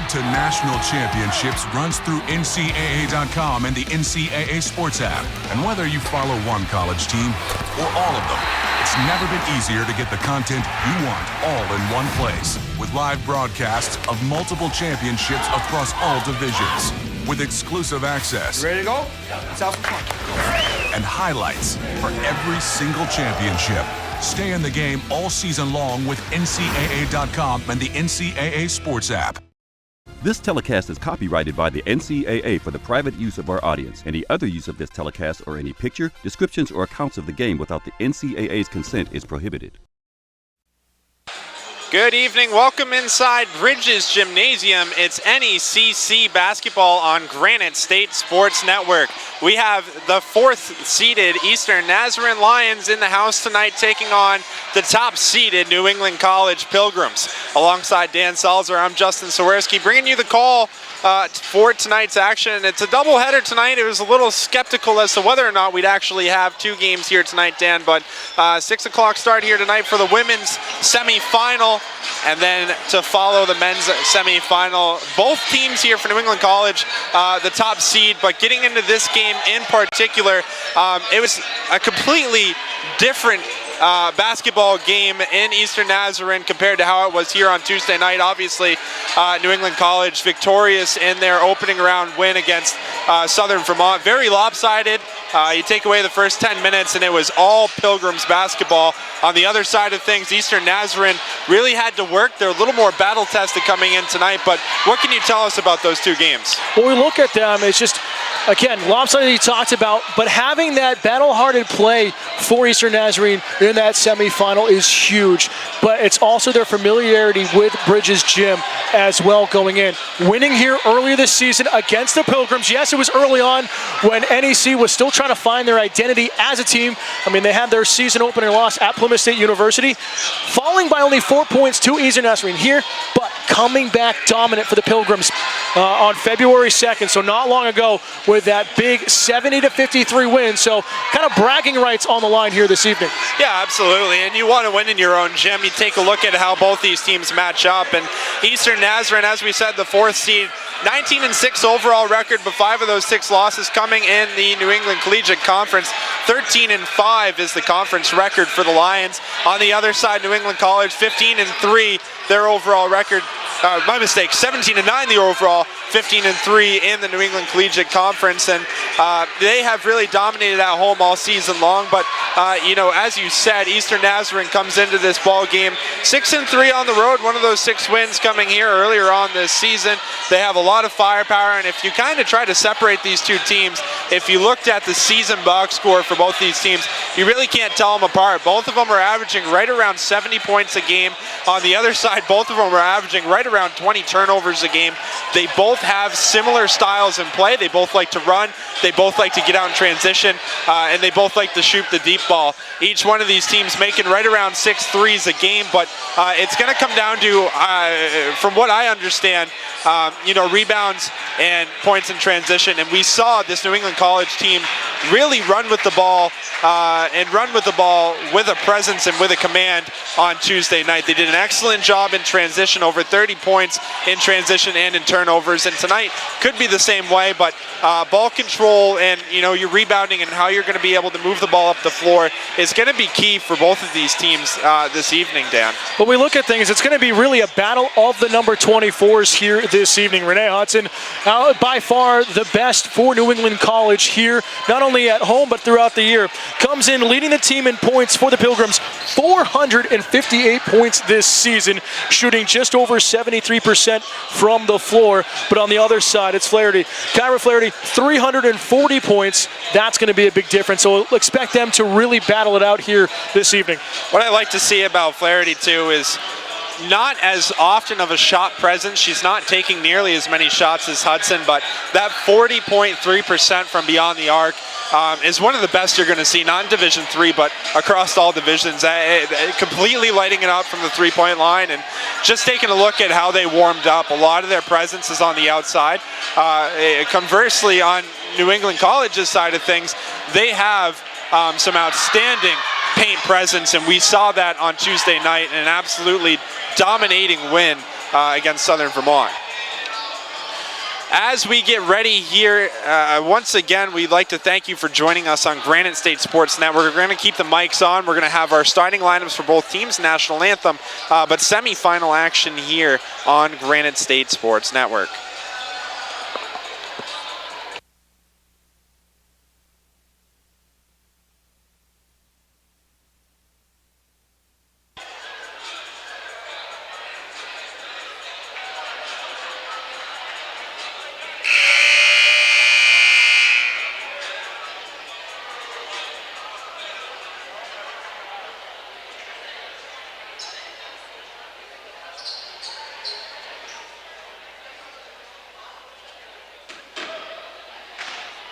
to national championships runs through NCAA.com and the NCAA Sports app. And whether you follow one college team or all of them, it's never been easier to get the content you want all in one place. With live broadcasts of multiple championships across all divisions. With exclusive access. Ready to go? It's out for fun. And highlights for every single championship. Stay in the game all season long with NCAA.com and the NCAA Sports app. This telecast is copyrighted by the NCAA for the private use of our audience. Any other use of this telecast or any picture, descriptions, or accounts of the game without the NCAA's consent is prohibited. Good evening. Welcome inside Bridges Gymnasium. It's NECC basketball on Granite State Sports Network. We have the 4th-seeded Eastern Nazarene Lions in the house tonight, taking on the top-seeded New England College Pilgrims. Alongside Dan Salzer, I'm Justin Sawerski, bringing you the call for tonight's action. It's a doubleheader tonight. It was a little skeptical as to whether or not we'd actually have 2 games here tonight, Dan, but 6 o'clock start here tonight for the women's semifinal, and then to follow the men's semifinal. Both teams here for New England College, the top seed, but getting into this game in particular, it was a completely different basketball game in Eastern Nazarene compared to how it was here on Tuesday night. Obviously, New England College victorious in their opening round win against Southern Vermont. Very lopsided. You take away the first 10 minutes and it was all Pilgrims basketball. On the other side of things, Eastern Nazarene really had to work. They're a little more battle tested coming in tonight, but what can you tell us about those 2 games? When we look at them, it's just, again, lopsided you talked about, but having that battle-hearted play for Eastern Nazarene in that semifinal is huge. But it's also their familiarity with Bridges Gym as well going in. Winning here earlier this season against the Pilgrims. Yes, it was early on when NEC was still trying to find their identity as a team. I mean, they had their season opener loss at Plymouth State University, falling by only 4 points to Eastern Nazarene here, but coming back dominant for the Pilgrims on February 2nd, so not long ago, with that big 70-53 win. So kind of bragging rights on the line here this evening. Yeah, absolutely. And you want to win in your own gym. You take a look at how both these teams match up. And Eastern Nazarene, as we said, the 4th seed, 19-6 overall record, but 5 of those 6 losses coming in the New England Collegiate Conference. 13-5 is the conference record for the Lions. On the other side, New England College, 15-3, their overall record. My mistake, 17-9 the overall, 15-3 in the New England Collegiate Conference, and they have really dominated at home all season long. But you know, as you said, Eastern Nazarene comes into this ball game 6-3 on the road. One of those 6 wins coming here earlier on this season. They have a lot of firepower, and if you kind of try to separate these 2 teams, if you looked at the season box score for both these teams, you really can't tell them apart. Both of them are averaging right around 70 points a game. On the other side, both of them are averaging right around 20 turnovers a game. They both have similar styles in play. They both like to run. They both like to get out in transition, and they both like to shoot the deep ball. Each one of these teams making right around 6 threes a game, but it's going to come down to, from what I understand, you know, rebounds and points in transition. And we saw this New England College team really run with the ball with a presence and with a command on Tuesday night. They did an excellent job in transition, over 30 points in transition and in turnovers. And tonight could be the same way, but ball control and, you know, your rebounding and how you're going to be able to move the ball up the floor is going to be key for both of these teams this evening, Dan. When we look at things, it's going to be really a battle of the number 24s here this evening. Renee Hudson, by far the best for New England College here, not only at home but throughout the year. Comes in leading the team in points for the Pilgrims, 458 points this season, shooting just over 73% from the floor. But on the other side, it's Flaherty. Kyra Flaherty, 340 points. That's going to be a big difference. So we'll expect them to really battle it out here this evening. What I like to see about Flaherty, too, is not as often of a shot presence. She's not taking nearly as many shots as Hudson, but that 40.3% from beyond the arc is one of the best you're going to see, not in Division III, but across all divisions. Completely lighting it up from the three-point line, and just taking a look at how they warmed up. A lot of their presence is on the outside. Conversely, on New England College's side of things, they have some outstanding paint presence, and we saw that on Tuesday night in an absolutely dominating win against Southern Vermont. As we get ready here, once again, we'd like to thank you for joining us on Granite State Sports Network. We're going to keep the mics on. We're going to have our starting lineups for both teams, national anthem, but semifinal action here on Granite State Sports Network.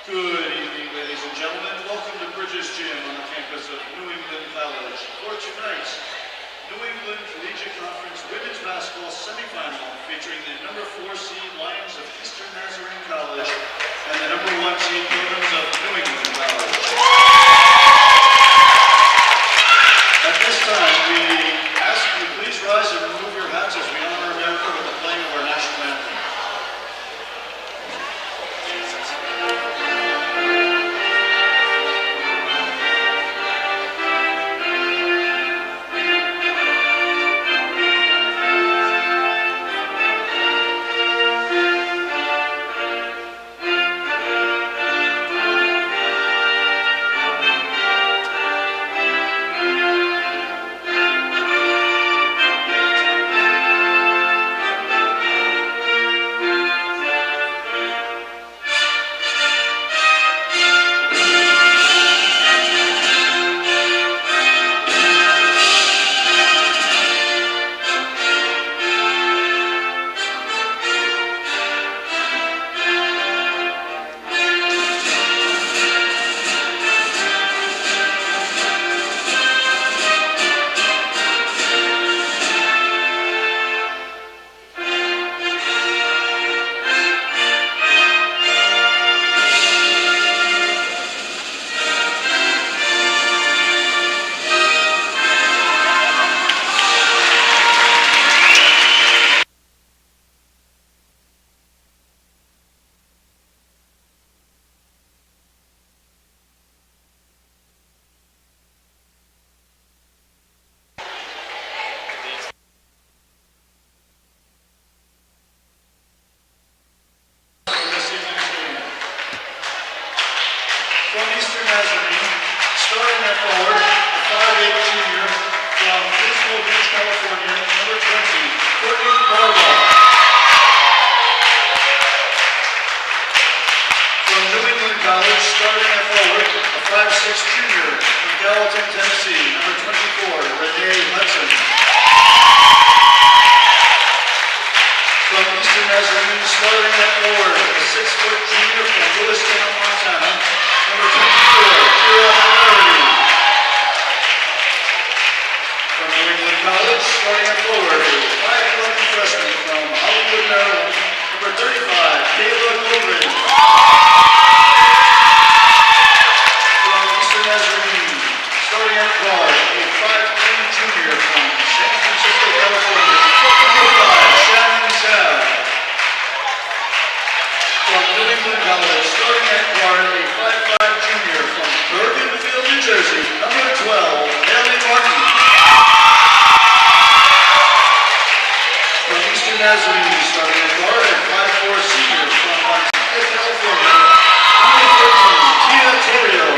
Good evening, ladies and gentlemen. Welcome to Bridges Gym on the campus of New England College for tonight's New England Collegiate Conference Women's Basketball Semifinal featuring the number 4 seed Lions of Eastern Nazarene College and the number 1 seed Pilgrims of New England College. At this time, we ask you please rise and remove your hats as we honor America with the playing of our national anthem. From Eastern Nazarene, starting at forward, a 5'8" junior from Frisco Beach, California, number 20, Courtney Barbaugh. From New England College, starting at forward, a 5'6" junior from Gallatin, Tennessee, number 24, Renee Hudson. From Eastern Nazarene, starting at forward, a 6-foot junior from Lewistown, Montana, number 24, Kira Havarti. From New England College, starting at forward, a 5'11" freshman from Hollywood, Maryland, number 35, Kayla Goldridge. From Eastern Nazarene, starting at guard, a 5'3" junior from San Francisco, California, number 5, Shannon Sav. From New England College, starting at guard, a 5'5" junior from Bergenfield, New Jersey, number 12, Haley Martin. From Eastern Nazarene, starting at guard, a 5'4" senior from Montana, California, number 13, Tia Torrio.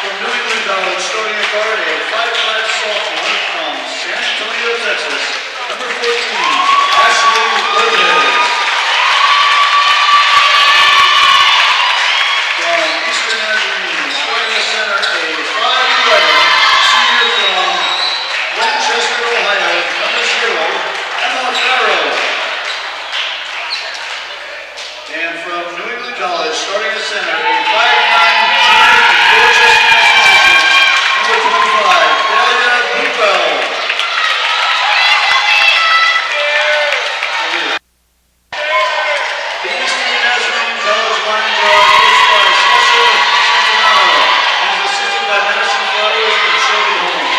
From New England College, starting at guard, a 5'5" sophomore from San Antonio, Texas, number 14, Ashley Lopez. From Eastern Nazarene, starting at center, a 5'11" senior from Lancaster, Ohio, number 0, Emma Farrow. And from New England College, starting at center, a 5'9" junior from Dorchester, Massachusetts, number 25, Dahlia Bluebell. The Eastern Nazarene College Lions are coached by Sasha Santanaro and is assisted by Madison Flowers and Shelby Holmes.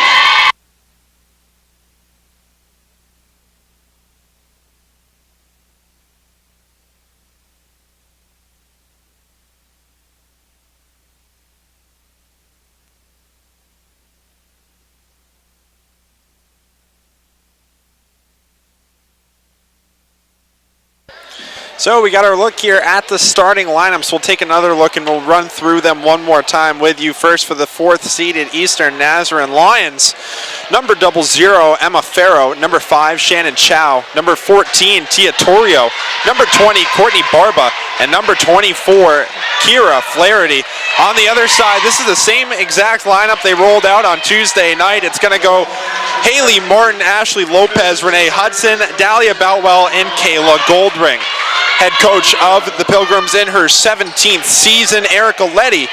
So we got our look here at the starting lineups. We'll take another look and we'll run through them one more time with you. First for the 4th seeded Eastern Nazarene Lions. Number 00, Emma Farrow. Number 5, Shannon Chow. Number 14, Tia Torrio. Number 20, Courtney Barba. And number 24, Kira Flaherty. On the other side, this is the same exact lineup they rolled out on Tuesday night. It's going to go Haley Martin, Ashley Lopez, Renee Hudson, Dahlia Boutwell, and Kayla Goldring. Head coach of the Pilgrims in her 17th season, Erica Letty.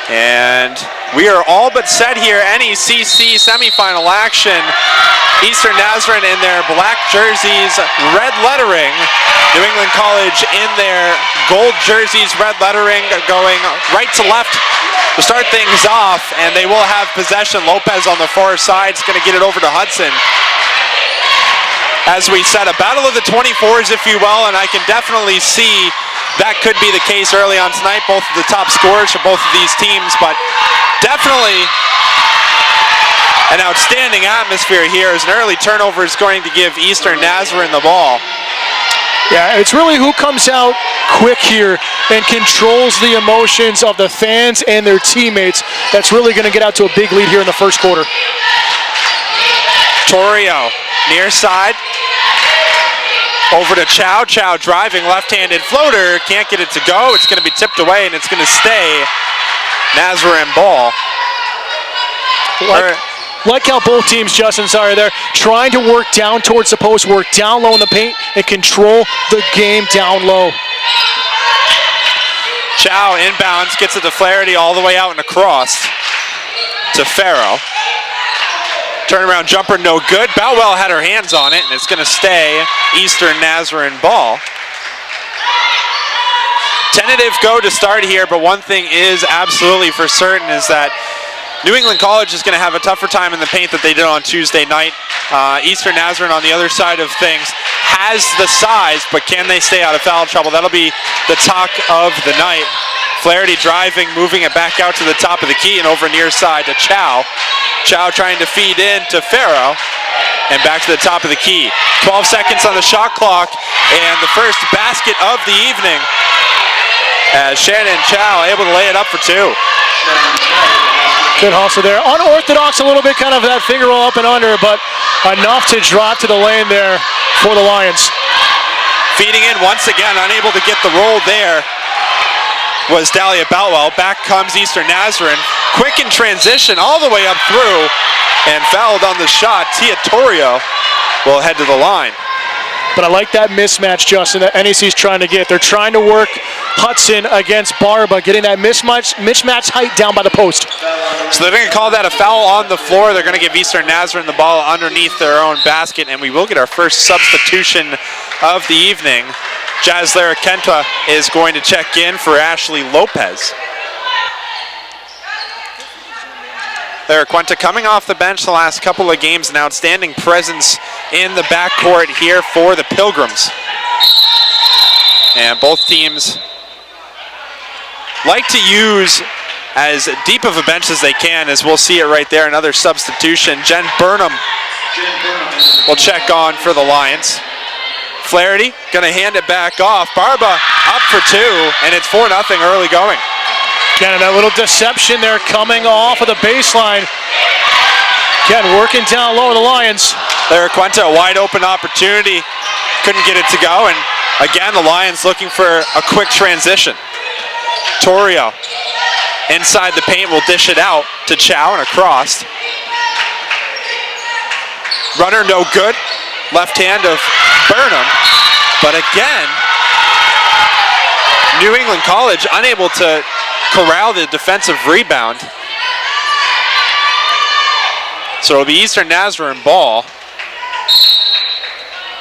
And we are all but set here. NECC semifinal action. Eastern Nazarene in their black jerseys, red lettering. New England College in their gold jerseys, red lettering, going right to left to start things off. And they will have possession. Lopez on the far side is going to get it over to Hudson. As we said, a battle of the 24s, if you will, and I can definitely see that could be the case early on tonight. Both of the top scorers for both of these teams, but definitely an outstanding atmosphere here as an early turnover is going to give Eastern Nazarene the ball. Yeah, it's really who comes out quick here and controls the emotions of the fans and their teammates that's really going to get out to a big lead here in the first quarter. Torrio, near side. Over to Chow. Chow driving, left-handed floater. Can't get it to go. It's going to be tipped away, and it's going to stay Nazarene ball. Like how both teams, Justin, they're trying to work down towards the post, work down low in the paint, and control the game down low. Chow inbounds, gets it to Flaherty all the way out and across to Farrow. Turnaround jumper, no good. Boutwell had her hands on it, and it's going to stay Eastern Nazarene ball. Tentative go to start here, but one thing is absolutely for certain is that New England College is going to have a tougher time in the paint that they did on Tuesday night. Eastern Nazarene on the other side of things has the size, but can they stay out of foul trouble? That'll be the talk of the night. Flaherty driving, moving it back out to the top of the key and over near side to Chow. Chow trying to feed in to Farrow and back to the top of the key. 12 seconds on the shot clock and the first basket of the evening as Shannon Chow able to lay it up for 2. Good hustle there. Unorthodox a little bit, kind of that finger roll up and under, but enough to drop to the lane there for the Lions. Feeding in once again, unable to get the roll there was Dahlia Boutwell. Back comes Eastern Nazarene. Quick in transition all the way up through and fouled on the shot. Tia Torrio will head to the line. But I like that mismatch, Justin, that NEC's trying to get. They're trying to work Hudson against Barba, getting that mismatch height down by the post. So they're going to call that a foul on the floor. They're going to give Eastern Nazarene the ball underneath their own basket, and we will get our first substitution of the evening. Jazz Larikenta is going to check in for Ashley Lopez. Larikenta coming off the bench the last couple of games, an outstanding presence in the backcourt here for the Pilgrims. And both teams like to use as deep of a bench as they can, as we'll see it right there, another substitution. Jen Burnham will check on for the Lions. Flaherty gonna hand it back off. Barba up for 2, and it's 4-0 early going. Again, that little deception there coming off of the baseline. Again, working down low of the Lions. Larikenta, a wide open opportunity. Couldn't get it to go, and again, the Lions looking for a quick transition. Torrio inside the paint will dish it out to Chow and across. Runner no good. Left hand of Burnham, but again, New England College unable to corral the defensive rebound. So it'll be Eastern Nazarene ball.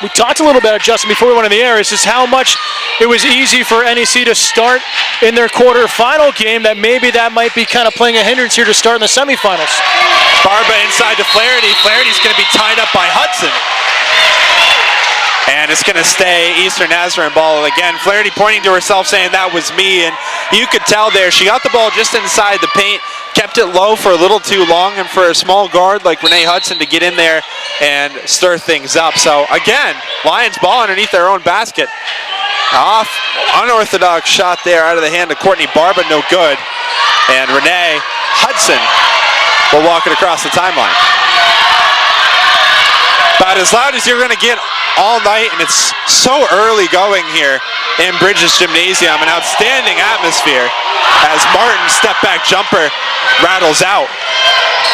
We talked a little bit, Justin, before we went on the air, is just how much it was easy for NEC to start in their quarterfinal game, that maybe that might be kind of playing a hindrance here to start in the semifinals. Barba inside to Flaherty. Flaherty's going to be tied up by Hudson. And it's going to stay Eastern Nazarene ball again. Flaherty pointing to herself saying that was me, and you could tell there she got the ball just inside the paint, kept it low for a little too long, and for a small guard like Renee Hudson to get in there and stir things up. So again, Lions ball underneath their own basket. Off, unorthodox shot there out of the hand of Courtney Barba, no good. And Renee Hudson will walk it across the timeline. About as loud as you're going to get all night, and it's so early going here in Bridges Gymnasium. An outstanding atmosphere as Martin's step back jumper rattles out.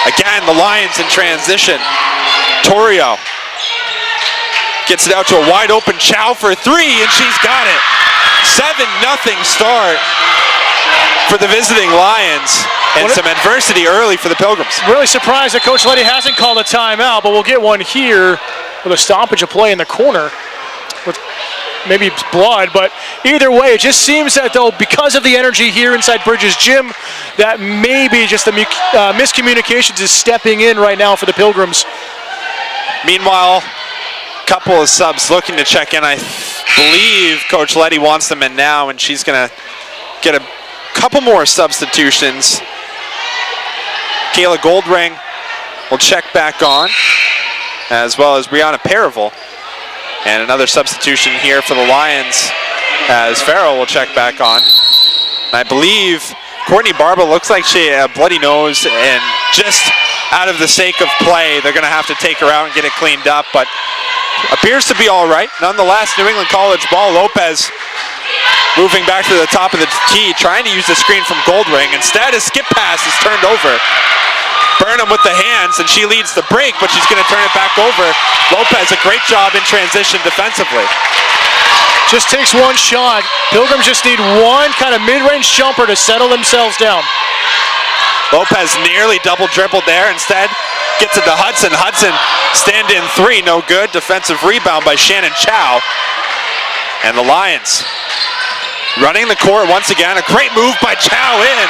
Again, the Lions in transition. Torrio gets it out to a wide open Chow for three, and she's got it. 7-0 start for the visiting Lions, and some adversity early for the Pilgrims. Really surprised that Coach Letty hasn't called a timeout, but we'll get one here with a stoppage of play in the corner with maybe it's blood, but either way, it just seems that though because of the energy here inside Bridges Gym, that maybe just the miscommunications is stepping in right now for the Pilgrims. Meanwhile, couple of subs looking to check in. I believe Coach Letty wants them in now, and she's going to get a couple more substitutions. Kayla Goldring will check back on, as well as Brianna Paravel. And another substitution here for the Lions, as Farrell will check back on. I believe Courtney Barba looks like she had a bloody nose, and just out of the sake of play, they're going to have to take her out and get it cleaned up, but appears to be all right. Nonetheless, New England College ball. Lopez moving back to the top of the key, trying to use the screen from Goldring. Instead, a skip pass is turned over. Burnham with the hands, and she leads the break, but she's going to turn it back over. Lopez, a great job in transition defensively. Just takes one shot. Pilgrims just need one kind of mid-range jumper to settle themselves down. Lopez nearly double dribbled there. Instead, gets it to Hudson. Hudson stand in three, no good. Defensive rebound by Shannon Chow. And the Lions running the court once again. A great move by Chow in.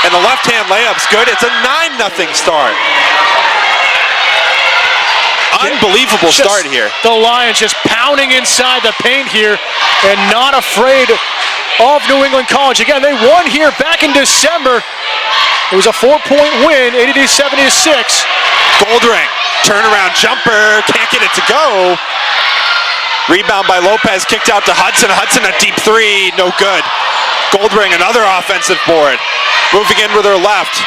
And the left-hand layup's good. It's a 9-0 start. Unbelievable start here. The Lions just pounding inside the paint here and not afraid of New England College. Again, they won here back in December. It was a 4-point win, 80-76. Goldring, turnaround jumper, can't get it to go. Rebound by Lopez, kicked out to Hudson. Hudson a deep three, no good. Goldring, another offensive board. Moving in with her left.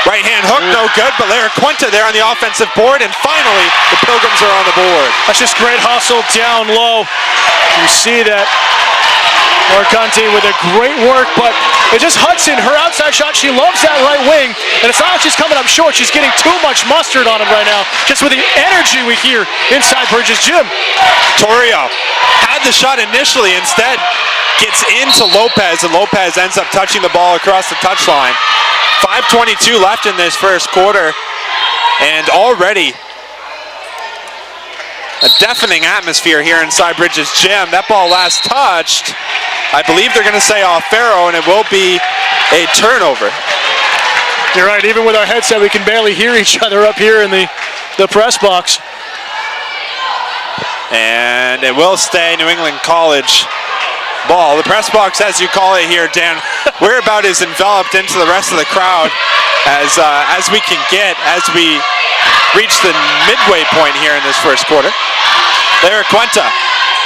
Right hand hook, no good, but Lara Quinta there on the offensive board, and finally the Pilgrims are on the board. That's just great hustle down low. You see that Marconte with a great work, but it's just Hudson, her outside shot, she loves that right wing, and it's not like she's coming up short, she's getting too much mustard on him right now, just with the energy we hear inside Bridges Gym. Torrio had the shot initially, instead gets into Lopez, and Lopez ends up touching the ball across the touchline. 5:22 left in this first quarter, and already a deafening atmosphere here inside Bridges Gym. That ball last touched, I believe they're going to say off Farrow, and it will be a turnover. You're right, even with our headset, we can barely hear each other up here in the press box. And it will stay New England College ball. The press box, as you call it here, Dan, we're about as enveloped into the rest of the crowd as we can get as we reach the midway point here in this first quarter. Lara Quinta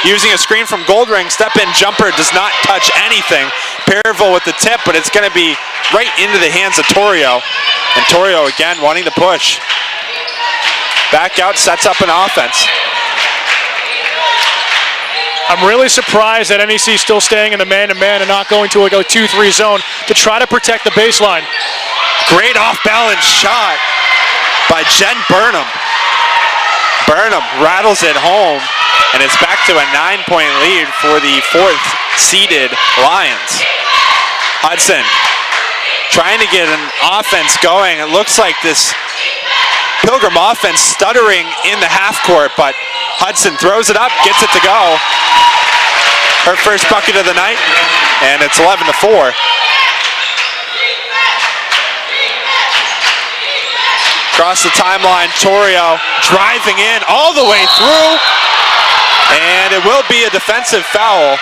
using a screen from Goldring. Step-in jumper does not touch anything. Paravel with the tip, but it's going to be right into the hands of Torrio. And Torrio again wanting to push. Back out, sets up an offense. I'm really surprised that NEC is still staying in the man-to-man and not going to like a 2-3 zone to try to protect the baseline. Great off-balance shot by Jen Burnham. Burnham rattles it home, and it's back to a 9-point lead for the fourth-seeded Lions. Hudson trying to get an offense going. It looks like this Pilgrim offense stuttering in the half court, but Hudson throws it up, gets it to go. Her first bucket of the night, and it's 11-4. Across the timeline, Torrio driving in all the way through. And it will be a defensive foul.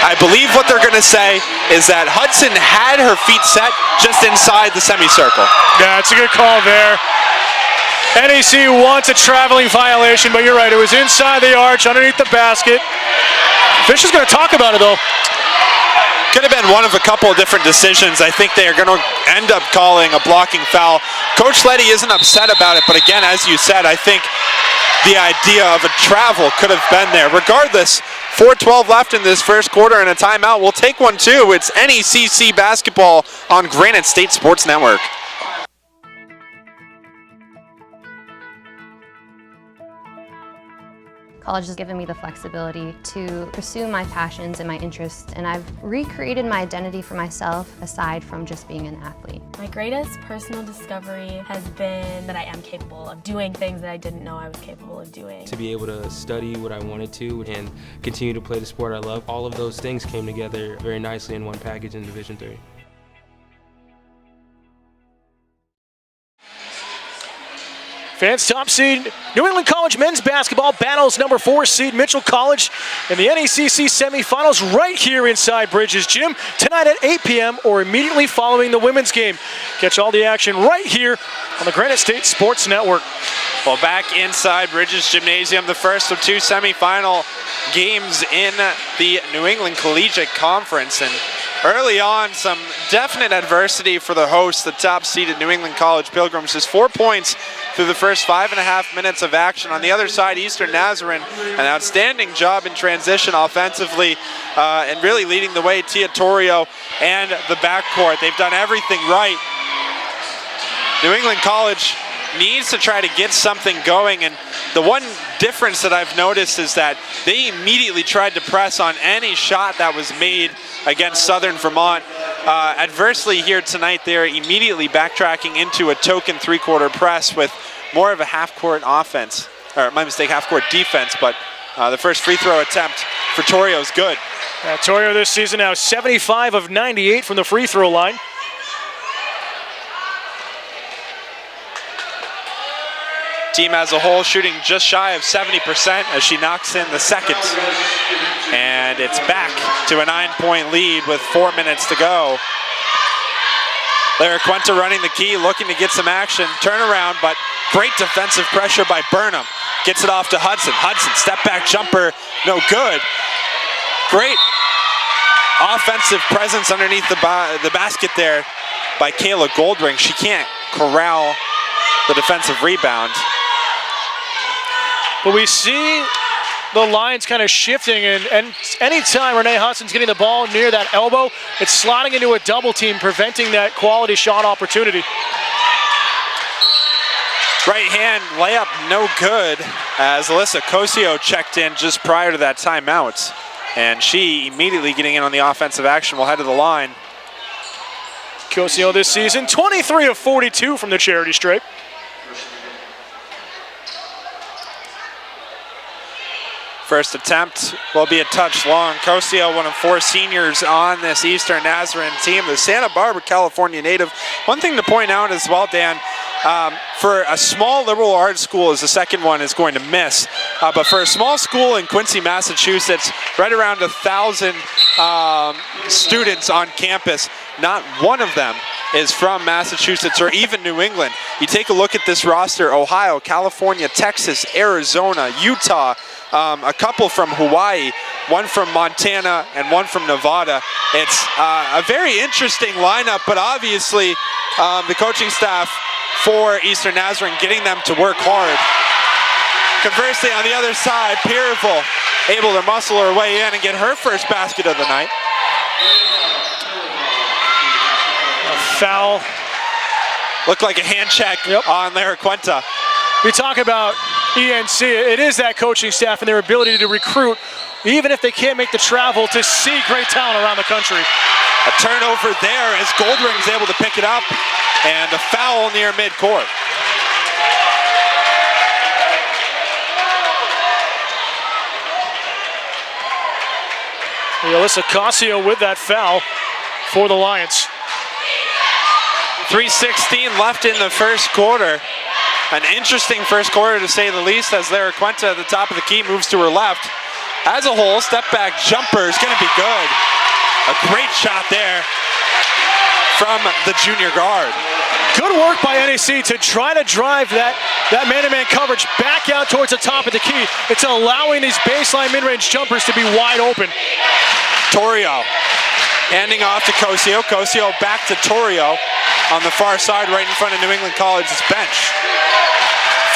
I believe what they're going to say is that Hudson had her feet set just inside the semicircle. Yeah, it's a good call there. NEC wants a traveling violation, but you're right. It was inside the arch, underneath the basket. Fish is going to talk about it, though. Could have been one of a couple of different decisions. I think they are going to end up calling a blocking foul. Coach Letty isn't upset about it, but again, as you said, I think the idea of a travel could have been there. Regardless, 4:12 left in this first quarter and a timeout. We'll take one too. It's NECC basketball on Granite State Sports Network. College has given me the flexibility to pursue my passions and my interests, and I've recreated my identity for myself aside from just being an athlete. My greatest personal discovery has been that I am capable of doing things that I didn't know I was capable of doing. To be able to study what I wanted to and continue to play the sport I love, all of those things came together very nicely in one package in Division III. Fans, top seed New England College men's basketball battles number 4 seed Mitchell College in the NECC semifinals right here inside Bridges Gym tonight at 8 p.m. or immediately following the women's game. Catch all the action right here on the Granite State Sports Network. Well, back inside Bridges Gymnasium, the first of 2 semifinal games in the New England Collegiate Conference. And early on, some definite adversity for the hosts, the top seeded New England College Pilgrims. Just 4 points through the first 5.5 minutes of action. On the other side, Eastern Nazarene, an outstanding job in transition offensively and really leading the way, Tia Torrio and the backcourt. They've done everything right. New England College needs to try to get something going, and the one difference that I've noticed is that they immediately tried to press on any shot that was made against Southern Vermont. Adversely here tonight, they're immediately backtracking into a token 3-quarter press with more of a half-court offense, or my mistake, half-court defense, but the first free throw attempt for Torrio is good. Torrio this season now 75 of 98 from the free throw line. Team as a whole shooting just shy of 70% as she knocks in the second. And it's back to a 9-point lead with 4 minutes to go. Lara Quenta running the key, looking to get some action. Turnaround, but great defensive pressure by Burnham. Gets it off to Hudson. Hudson, step back jumper, no good. Great offensive presence underneath the basket there by Kayla Goldring. She can't corral the defensive rebound. But we see the lines kind of shifting, and anytime Renee Hudson's getting the ball near that elbow, it's slotting into a double team, preventing that quality shot opportunity. Right hand layup, no good, as Alyssa Cosio checked in just prior to that timeout. And she immediately getting in on the offensive action will head to the line. Cosio this season, 23 of 42 from the charity stripe. First attempt will be a touch long. Cosio, one of 4 seniors on this Eastern Nazarene team, the Santa Barbara, California native. One thing to point out as well, Dan, for a small liberal arts school, as the second one is going to miss, but for a small school in Quincy, Massachusetts, right around 1,000 students on campus, not one of them is from Massachusetts or even New England. You take a look at this roster: Ohio, California, Texas, Arizona, Utah, a couple from Hawaii, one from Montana, and one from Nevada. It's a very interesting lineup, but obviously the coaching staff for Eastern Nazarene getting them to work hard. Conversely, on the other side, Peerville able to muscle her way in and get her first basket of the night. A foul. Looked like a hand check on Lara Quenta. We talk about ENC, it is that coaching staff and their ability to recruit, even if they can't make the travel, to see great talent around the country. A turnover there as Goldring's able to pick it up, and a foul near midcourt. Alyssa Cosio with that foul for the Lions. 3:16 left in the first quarter. An interesting first quarter, to say the least, as Lara Quenta at the top of the key moves to her left. as a whole. Step back jumper is going to be good. A great shot there from the junior guard. Good work by NEC to try to drive that man-to-man coverage back out towards the top of the key. It's allowing these baseline mid-range jumpers to be wide open. Torrio handing off to Cosio. Cosio back to Torrio on the far side right in front of New England College's bench.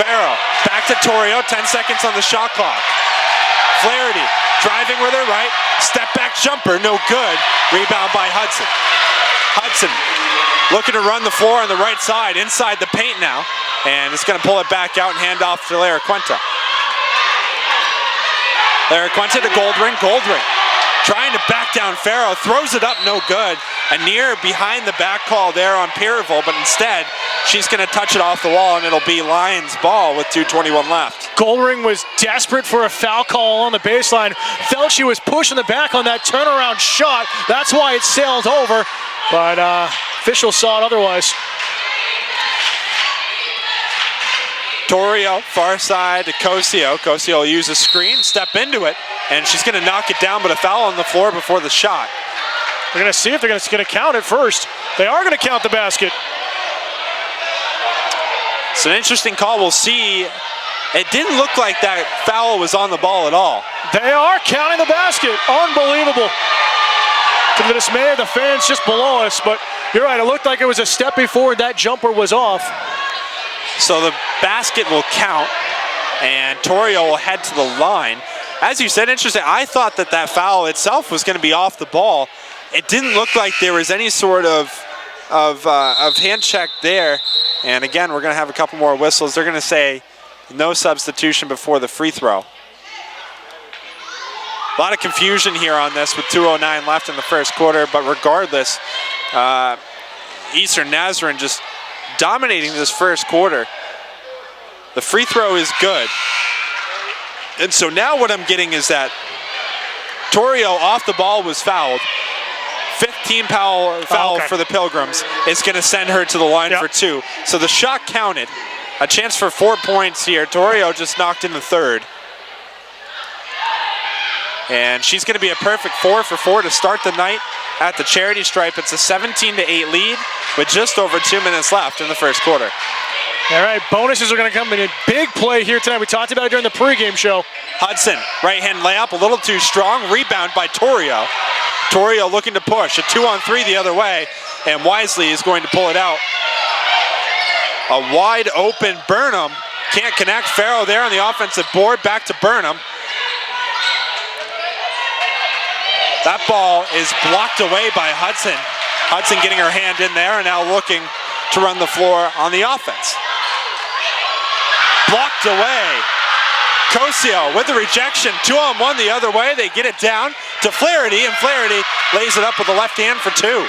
Farrow back to Torrio, 10 seconds on the shot clock. Flaherty driving with her right, step back jumper, no good. Rebound by Hudson. Hudson looking to run the floor on the right side, inside the paint now, and it's going to pull it back out and hand off to Lara Quenta. Lara Quenta to Goldring. Goldring trying to back down Farrow, throws it up, no good. A near behind the back call there on Pierreville, but instead she's going to touch it off the wall, and it'll be Lions ball with 2:21 left. Goldring was desperate for a foul call on the baseline. Felt she was pushing the back on that turnaround shot. That's why it sailed over, but officials saw it otherwise. Torrio, far side to Cosio. Cosio will use a screen, step into it, and she's going to knock it down, but a foul on the floor before the shot. We're going to see if they're going to count it first. They are going to count the basket. It's an interesting call. We'll see. It didn't look like that foul was on the ball at all. They are counting the basket. Unbelievable. To the dismay of the fans just below us, but you're right, it looked like it was a step before that jumper was off. So the basket will count, and Torrio will head to the line. As you said, interesting, I thought that foul itself was going to be off the ball. It didn't look like there was any sort of hand check there. And again, we're going to have a couple more whistles. They're going to say no substitution before the free throw. A lot of confusion here on this with 2:09 left in the first quarter, but regardless, Eastern Nazarene just dominating this first quarter. The free throw is good. And so now what I'm getting is that Torrio off the ball was fouled. 15 foul for the Pilgrims is going to send her to the line for 2. So the shot counted. A chance for 4 points here. Torrio just knocked in the third. And she's going to be a perfect 4 for 4 to start the night at the charity stripe. It's a 17-8 lead with just over 2 minutes left in the first quarter. All right, bonuses are going to come in a big play here tonight. We talked about it during the pregame show. Hudson, right-hand layup, a little too strong. Rebound by Torrio. Torrio looking to push. A 2-on-3 the other way, and Wisely is going to pull it out. A wide open Burnham. Can't connect. Farrow there on the offensive board. Back to Burnham. That ball is blocked away by Hudson. Hudson getting her hand in there and now looking to run the floor on the offense. Blocked away. Cosio with the rejection. 2-on-1 the other way. They get it down to Flaherty, and Flaherty lays it up with the left hand for 2.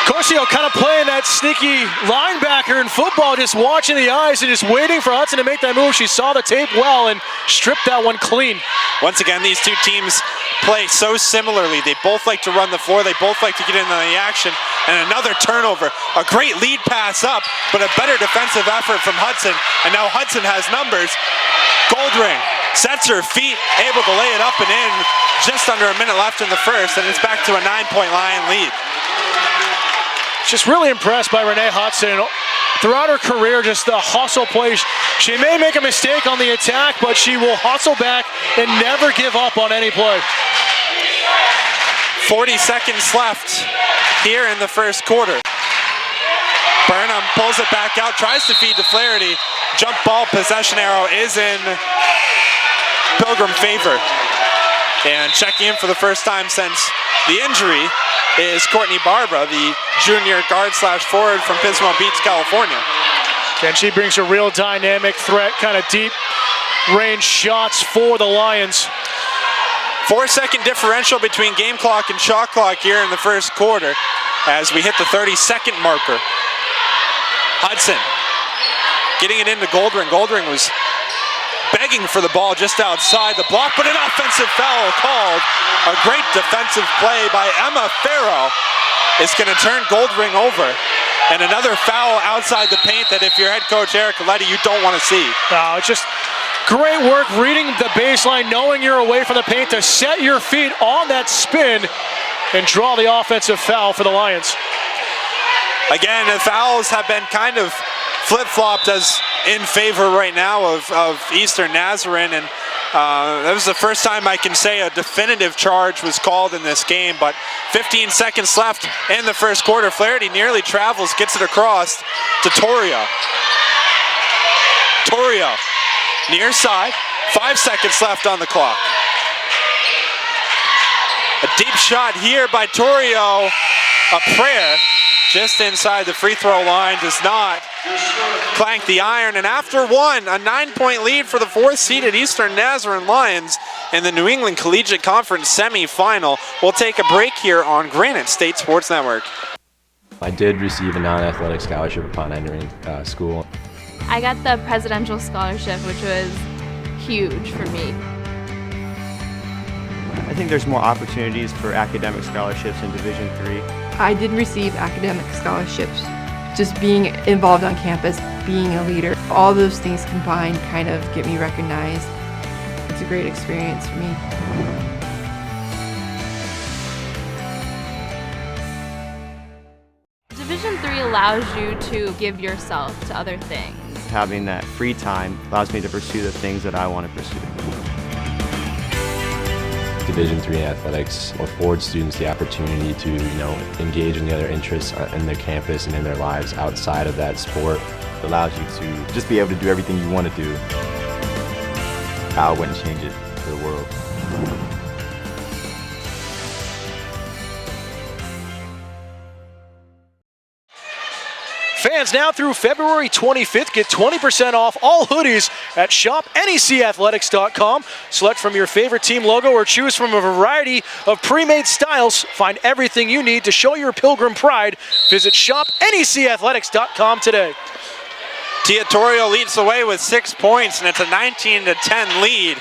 Cosio kind of playing that sneaky linebacker in football, just watching the eyes and just waiting for Hudson to make that move. She saw the tape well and stripped that one clean. Once again, these two teams play so similarly. They both like to run the floor. They both like to get in on the action. And another turnover. A great lead pass up, but a better defensive effort from Hudson. And now Hudson has numbers. Goldring sets her feet, able to lay it up and in. Just under a minute left in the first, and it's back to a 9-point Lion lead. Just really impressed by Renee Hudson. Throughout her career, just the hustle play. She may make a mistake on the attack, but she will hustle back and never give up on any play. 40 seconds left here in the first quarter. Burnham pulls it back out, tries to feed to Flaherty. Jump ball possession arrow is in Pilgrim favor. And checking in for the first time since the injury is Courtney Barbara, the junior guard/forward from Pismo Beach, California. And she brings a real dynamic threat, kind of deep range shots for the Lions. 4-second differential between game clock and shot clock here in the first quarter as we hit the 30-second marker. Hudson getting it into Goldring. Goldring was begging for the ball just outside the block, but an offensive foul called. A great defensive play by Emma Farrow is going to turn Goldring over. And another foul outside the paint that if you're head coach Eric Coletti, you don't want to see. No, it's just Great work reading the baseline, knowing you're away from the paint to set your feet on that spin and draw the offensive foul for the Lions. Again, the fouls have been kind of flip-flopped as in favor right now of Eastern Nazarene, and that was the first time I can say a definitive charge was called in this game, but 15 seconds left in the first quarter. Flaherty nearly travels, gets it across to Torrio. Torrio, near side, 5 seconds left on the clock. A deep shot here by Torrio, a prayer just inside the free throw line, does not clank the iron, and after one, a 9-point lead for the 4th seeded Eastern Nazarene Lions in the New England Collegiate Conference semifinal. We'll take a break here on Granite State Sports Network. I did receive a non-athletic scholarship upon entering school. I got the presidential scholarship, which was huge for me. I think there's more opportunities for academic scholarships in Division III. I did receive academic scholarships. Just being involved on campus, being a leader, all those things combined kind of get me recognized. It's a great experience for me. Division III allows you to give yourself to other things. Having that free time allows me to pursue the things that I want to pursue. Division III athletics affords students the opportunity to, engage in the other interests in their campus and in their lives outside of that sport. It allows you to just be able to do everything you want to do. I wouldn't change it for the world. Fans now through February 25th get 20% off all hoodies at shop.necathletics.com. Select from your favorite team logo or choose from a variety of pre-made styles. Find everything you need to show your Pilgrim pride. Visit shop.necathletics.com today. Tia Torrio leads the way with 6 points, and it's a 19-10 lead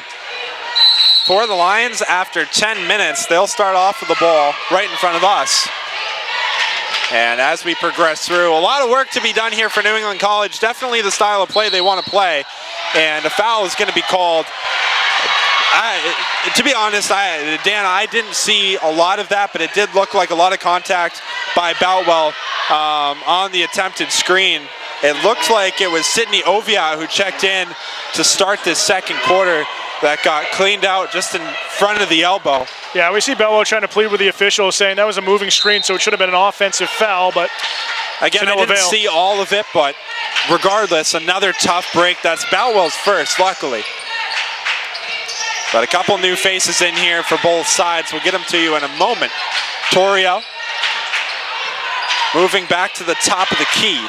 for the Lions after 10 minutes. They'll start off with the ball right in front of us. And as we progress through, a lot of work to be done here for New England College. Definitely the style of play they want to play. And a foul is going to be called. To be honest, Dan, I didn't see a lot of that, but it did look like a lot of contact by Boutwell on the attempted screen. It looked like it was Sydney Ovia who checked in to start this second quarter that got cleaned out just in front of the elbow. Yeah, we see Bello trying to plead with the officials, saying that was a moving screen, so it should have been an offensive foul, but again, I didn't see all of it, but regardless, another tough break. That's Boutwell's first, luckily. But a couple new faces in here for both sides. We'll get them to you in a moment. Torrio moving back to the top of the key.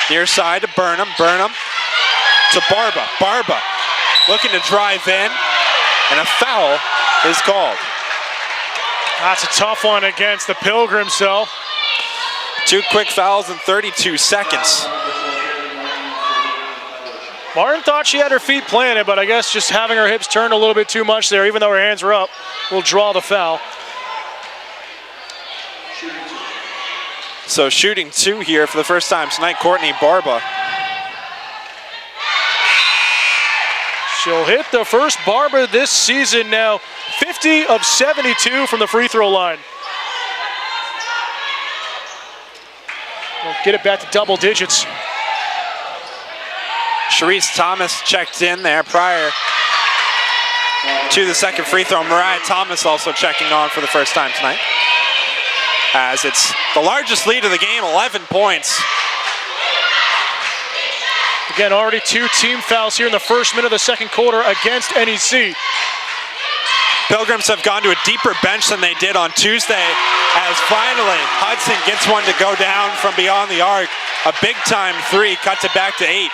Near side to Burnham. Burnham to Barba. Barba looking to drive in, and a foul is called. That's a tough one against the Pilgrims, though. 2 quick fouls in 32 seconds. Martin thought she had her feet planted, but I guess just having her hips turned a little bit too much there, even though her hands were up, will draw the foul. So shooting 2 here for the first time tonight, Courtney Barba. She'll hit the first Barba this season now. 50 of 72 from the free throw line. We'll get it back to double digits. Sharice Thomas checked in there prior to the second free throw. Mariah Thomas also checking on for the first time tonight, as it's the largest lead of the game, 11 points. Again, already 2 team fouls here in the first minute of the second quarter against NEC. Pilgrims have gone to a deeper bench than they did on Tuesday, as finally Hudson gets one to go down from beyond the arc. A big time 3, cuts it back to 8.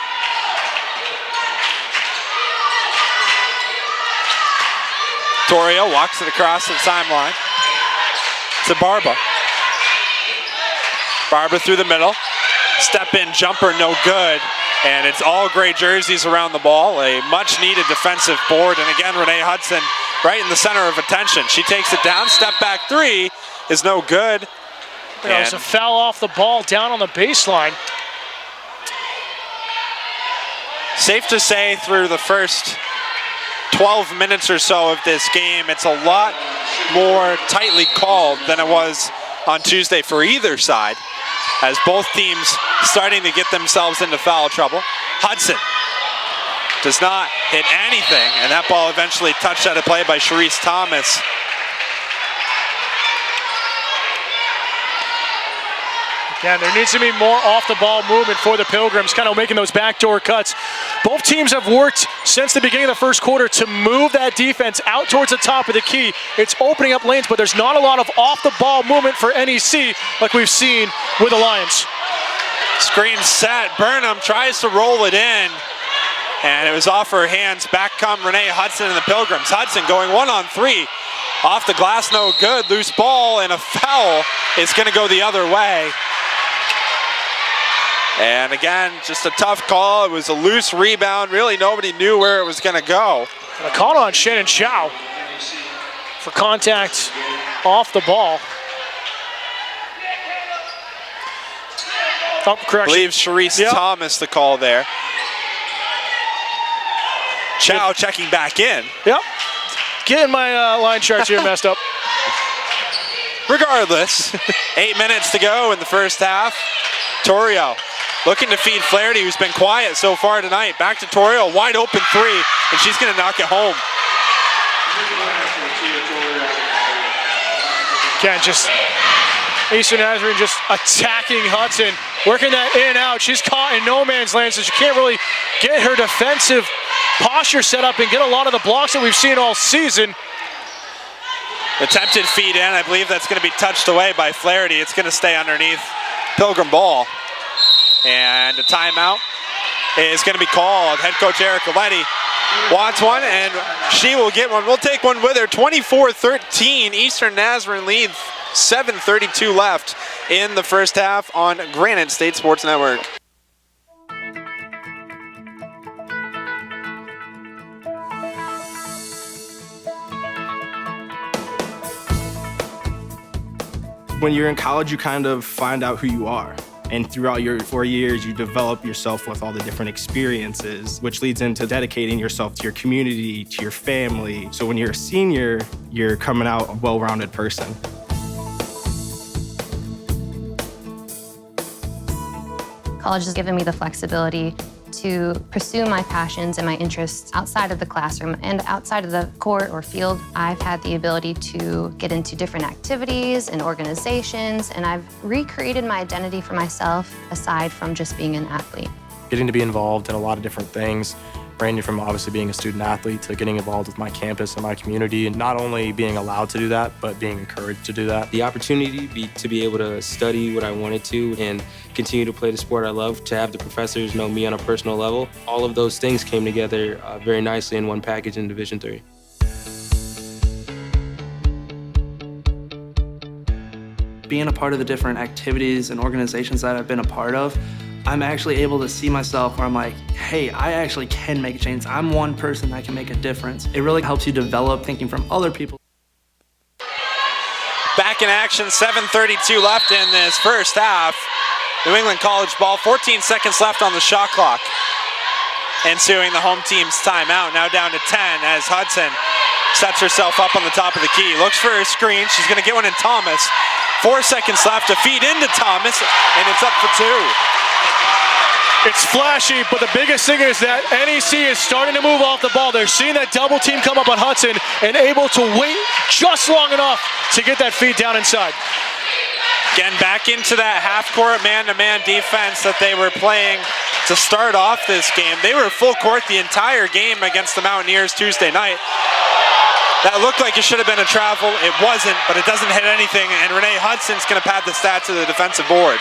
Torrio walks it across the timeline to Barba. Barba through the middle. Step in jumper, no good. And it's all gray jerseys around the ball. A much needed defensive board. And again, Renee Hudson right in the center of attention. She takes it down. Step back 3 is no good. There's a foul off the ball down on the baseline. safe to say through the first 12 minutes or so of this game, it's a lot more tightly called than it was on Tuesday for either side, as both teams starting to get themselves into foul trouble. Hudson does not hit anything, and that ball eventually touched out of play by Sharice Thomas. Yeah, there needs to be more off-the-ball movement for the Pilgrims, kind of making those backdoor cuts. Both teams have worked since the beginning of the first quarter to move that defense out towards the top of the key. It's opening up lanes, but there's not a lot of off-the-ball movement for NEC like we've seen with the Lions. Screen set, Burnham tries to roll it in, and it was off her hands. Back come Renee Hudson and the Pilgrims. Hudson going 1-on-3. Off the glass, no good. Loose ball, and a foul is going to go the other way. And again, just a tough call. It was a loose rebound. Really, nobody knew where it was going to go. And a call on Shannon Chow for contact off the ball. Oh, correction. I believe Sharice Thomas the call there. Chow checking back in. Yep. Getting my line charts here messed up. Regardless, 8 minutes to go in the first half. Torrio looking to feed Flaherty, who's been quiet so far tonight. Back to Torrio, wide open three, and she's going to knock it home. Again, just Eastern Nazarene just attacking Hudson, working that in and out. She's caught in no man's land, so she can't really get her defensive posture set up and get a lot of the blocks that we've seen all season. Attempted feed in. I believe that's going to be touched away by Flaherty. It's going to stay underneath Pilgrim ball. And a timeout is going to be called. Head coach Erica Letty wants one, and she will get one. We'll take one with her. 24-13, Eastern Nazarene lead. 7:32 left in the first half on Granite State Sports Network. When you're in college, you kind of find out who you are. And throughout your 4 years, you develop yourself with all the different experiences, which leads into dedicating yourself to your community, to your family. So when you're a senior, you're coming out a well-rounded person. College has given me the flexibility to pursue my passions and my interests outside of the classroom and outside of the court or field. I've had the ability to get into different activities and organizations, and I've recreated my identity for myself aside from just being an athlete. Getting to be involved in a lot of different things, ranging from obviously being a student athlete to getting involved with my campus and my community, and not only being allowed to do that, but being encouraged to do that. The opportunity to be able to study what I wanted to and continue to play the sport I love, to have the professors know me on a personal level, all of those things came together very nicely in one package in Division III. Being a part of the different activities and organizations that I've been a part of, I'm actually able to see myself where I'm like, hey, I actually can make a change. I'm one person that can make a difference. It really helps you develop thinking from other people. Back in action, 7:32 left in this first half. New England College ball, 14 seconds left on the shot clock. Ensuing the home team's timeout, now down to 10 as Hudson sets herself up on the top of the key. Looks for her screen, she's gonna get one in Thomas. 4 seconds left to feed into Thomas, and it's up for two. It's flashy, but the biggest thing is that NEC is starting to move off the ball. They're seeing that double team come up on Hudson and able to wait just long enough to get that feed down inside. Again, back into that half-court man-to-man defense that they were playing to start off this game. They were full court the entire game against the Mountaineers Tuesday night. That looked like it should have been a travel. It wasn't, but it doesn't hit anything, and Renee Hudson's going to pad the stats to the defensive board.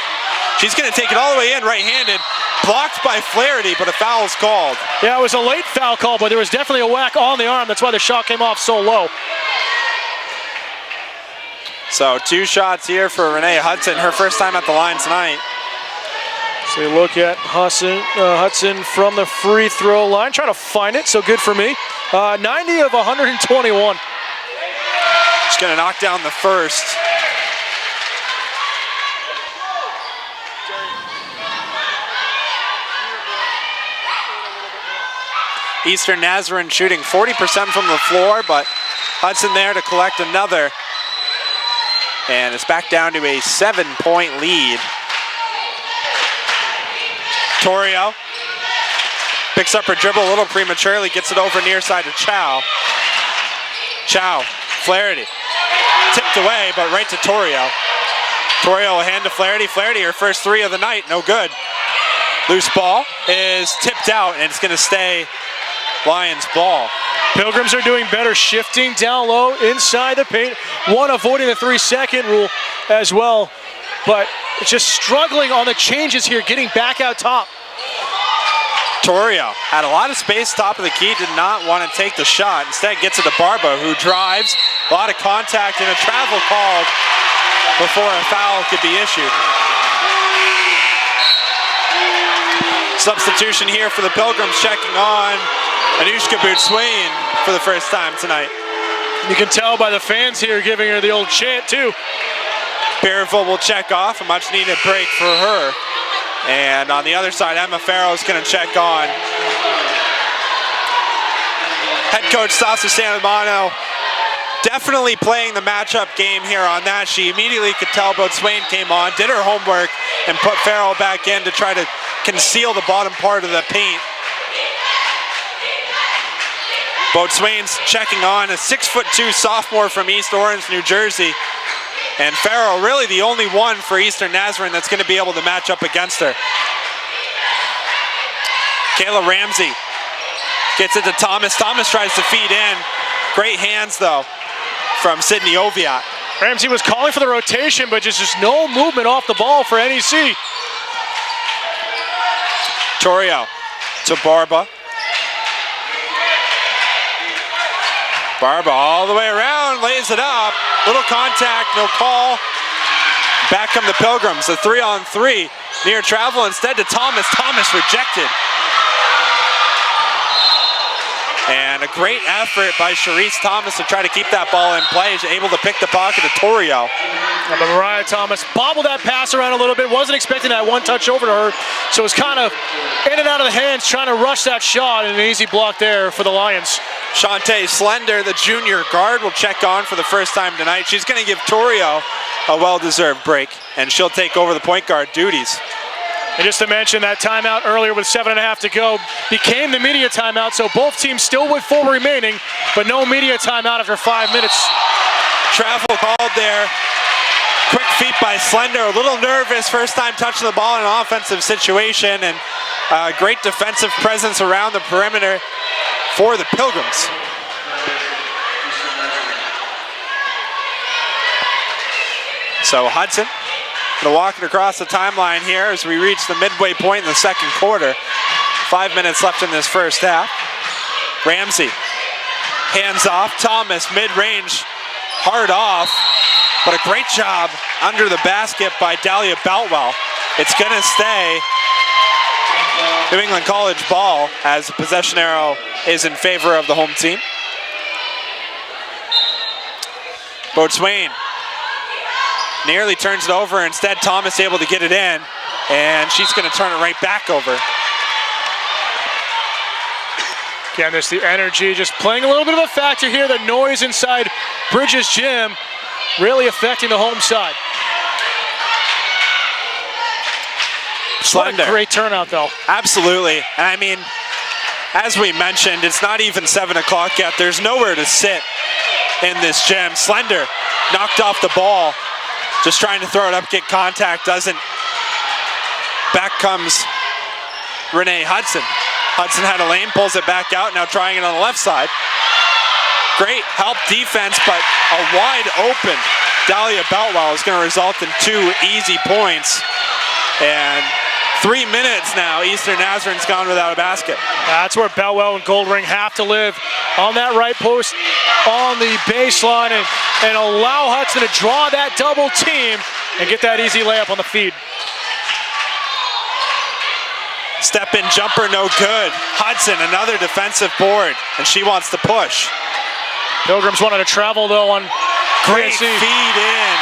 She's going to take it all the way in right-handed, blocked by Flaherty, but a foul's called. Yeah, it was a late foul call, but there was definitely a whack on the arm. That's why the shot came off so low. So 2 shots here for Renee Hudson, her first time at the line tonight. So you look at Hudson from the free throw line, trying to find it, so good for me. 90 of 121. She's going to knock down the first. Eastern Nazarene shooting 40% from the floor, but Hudson there to collect another. And it's back down to a 7-point lead. Torrio picks up her dribble a little prematurely, gets it over near side to Chow. Chow, Flaherty, tipped away, but right to Torrio. Torrio will hand to Flaherty. Flaherty, her first three of the night, no good. Loose ball is tipped out, and it's gonna stay Lions ball. Pilgrims are doing better shifting down low inside the paint. One, avoiding the 3-second rule as well, but it's just struggling on the changes here, getting back out top. Torrio had a lot of space top of the key, did not want to take the shot. Instead gets it to Barba, who drives. A lot of contact and a travel called before a foul could be issued. Substitution here for the Pilgrims, checking on Anushka Bootswain for the first time tonight. You can tell by the fans here giving her the old chant too. Beerville will check off, a much needed break for her. And on the other side, Emma Farrow is going to check on. Head coach Sasa Sanamano definitely playing the matchup game here on that. She immediately could tell Bootswain came on, did her homework, and put Farrow back in to try to conceal the bottom part of the paint. Bootswain's checking on, a 6'2" sophomore from East Orange, New Jersey. And Farrow really the only one for Eastern Nazarene that's going to be able to match up against her. Kayla Ramsey gets it to Thomas. Thomas tries to feed in. Great hands though from Sydney Oviatt. Ramsey was calling for the rotation, but just no movement off the ball for NEC. Torrio to Barba. Barba all the way around, lays it up. Little contact, no call. Back come the Pilgrims, a 3-on-3. Near travel instead to Thomas. Thomas rejected. And a great effort by Sharice Thomas to try to keep that ball in play. She's able to pick the pocket to Torrio. But Mariah Thomas bobbled that pass around a little bit. Wasn't expecting that one touch over to her. So it was kind of in and out of the hands, trying to rush that shot, and an easy block there for the Lions. Shantae Slender, the junior guard, will check on for the first time tonight. She's going to give Torrio a well-deserved break, and she'll take over the point guard duties. And just to mention, that timeout earlier with 7.5 to go became the media timeout, so both teams still with 4 remaining, but no media timeout after 5 minutes. Travel called there. Quick feet by Slender, a little nervous, first time touching the ball in an offensive situation, and great defensive presence around the perimeter for the Pilgrims. So Hudson gonna walk it across the timeline here as we reach the midway point in the second quarter. 5 minutes left in this first half. Ramsey, hands off. Thomas, mid-range, hard off, but a great job under the basket by Dahlia Boutwell. It's gonna stay New England College ball as the possession arrow is in favor of the home team. Bootswain nearly turns it over. Instead, Thomas able to get it in, and she's going to turn it right back over. Again, there's the energy, just playing a little bit of a factor here. The noise inside Bridges Gym really affecting the home side. Slender. What a great turnout, though. Absolutely. And I mean, as we mentioned, it's not even 7 o'clock yet. There's nowhere to sit in this gym. Slender knocked off the ball. Just trying to throw it up, get contact, doesn't. Back comes Renee Hudson. Hudson had a lane, pulls it back out, now trying it on the left side. Great help defense, but a wide open Dahlia Boutwell is going to result in 2 easy points. And 3 minutes now, Eastern Nazarene's gone without a basket. That's where Boutwell and Goldring have to live, on that right post, on the baseline, and allow Hudson to draw that double team and get that easy layup on the feed. Step in jumper, no good. Hudson, another defensive board, and she wants to push. Pilgrims wanted to travel though on great feed in,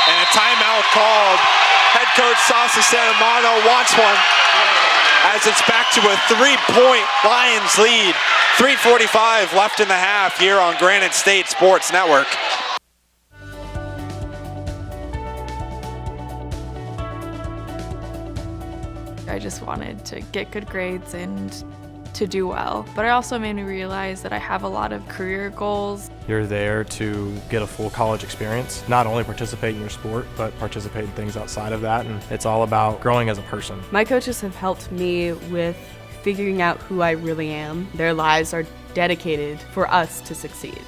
and a timeout called. Head coach Sasa Sanamano wants one as it's back to a 3-point Lions lead. 3:45 left in the half here on Granite State Sports Network. I just wanted to get good grades and to do well. But it also made me realize that I have a lot of career goals. You're there to get a full college experience, not only participate in your sport, but participate in things outside of that. And it's all about growing as a person. My coaches have helped me with figuring out who I really am. Their lives are dedicated for us to succeed.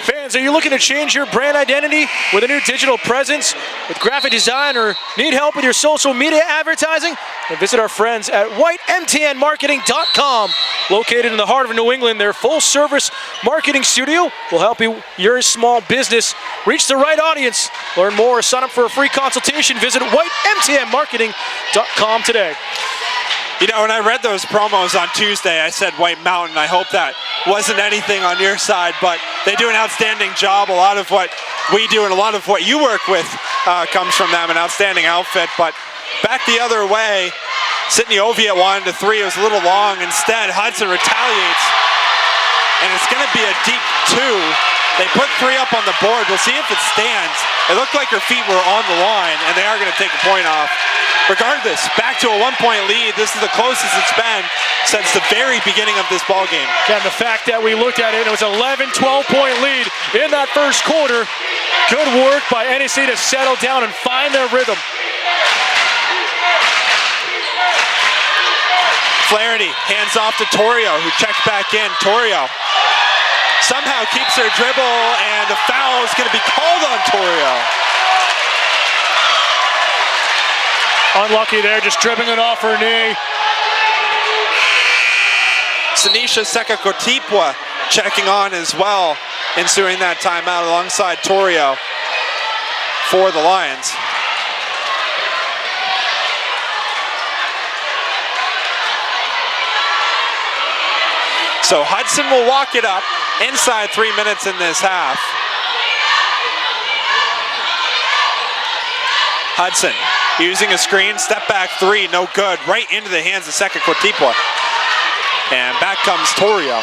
Fans, are you looking to change your brand identity with a new digital presence, with graphic design, or need help with your social media advertising? Then visit our friends at whitemtnmarketing.com. Located in the heart of New England, their full-service marketing studio will help your small business reach the right audience. Learn more or sign up for a free consultation. Visit whitemtnmarketing.com today. You know, when I read those promos on Tuesday, I said White Mountain. I hope that wasn't anything on your side, but they do an outstanding job. A lot of what we do and a lot of what you work with comes from them, an outstanding outfit. But back the other way, Sydney Oviatt wanted a three. It was a little long. Instead, Hudson retaliates, and it's going to be a deep two. They put three up on the board. We'll see if it stands. It looked like her feet were on the line, and they are going to take a point off. Regardless, back to a 1-point lead. This is the closest it's been since the very beginning of this ball game. And the fact that we looked at it, it was an 11, 12-point lead in that first quarter. Good work by NEC to settle down and find their rhythm. Flaherty hands off to Torrio, who checks back in. Torrio somehow keeps her dribble, and a foul is going to be called on Torrio. Unlucky there, just dribbling it off her knee. Sanisha Sekakotipwa checking on as well, ensuing that timeout alongside Torrio for the Lions. So Hudson will walk it up inside 3 minutes in this half. Hudson using a screen, step back three, no good. Right into the hands of Sekakotipwa. And back comes Torrio.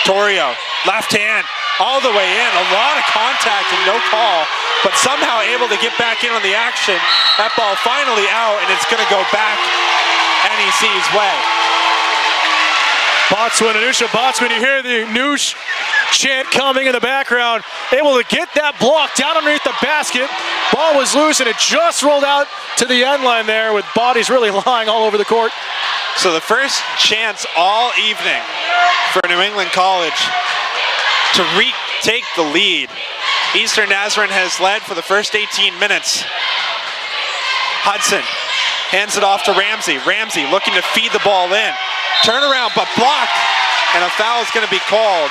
Torrio, left hand, all the way in. A lot of contact and no call, but somehow able to get back in on the action. That ball finally out, and it's going to go back NEC's way. Botsman, Anusha Botsman, you hear the Noosh chant coming in the background. Able to get that block down underneath the basket. Ball was loose, and it just rolled out to the end line there with bodies really lying all over the court. So the first chance all evening for New England College to retake the lead. Eastern Nazarene has led for the first 18 minutes. Hudson hands it off to Ramsey. Ramsey looking to feed the ball in. Turnaround, but blocked, and a foul is going to be called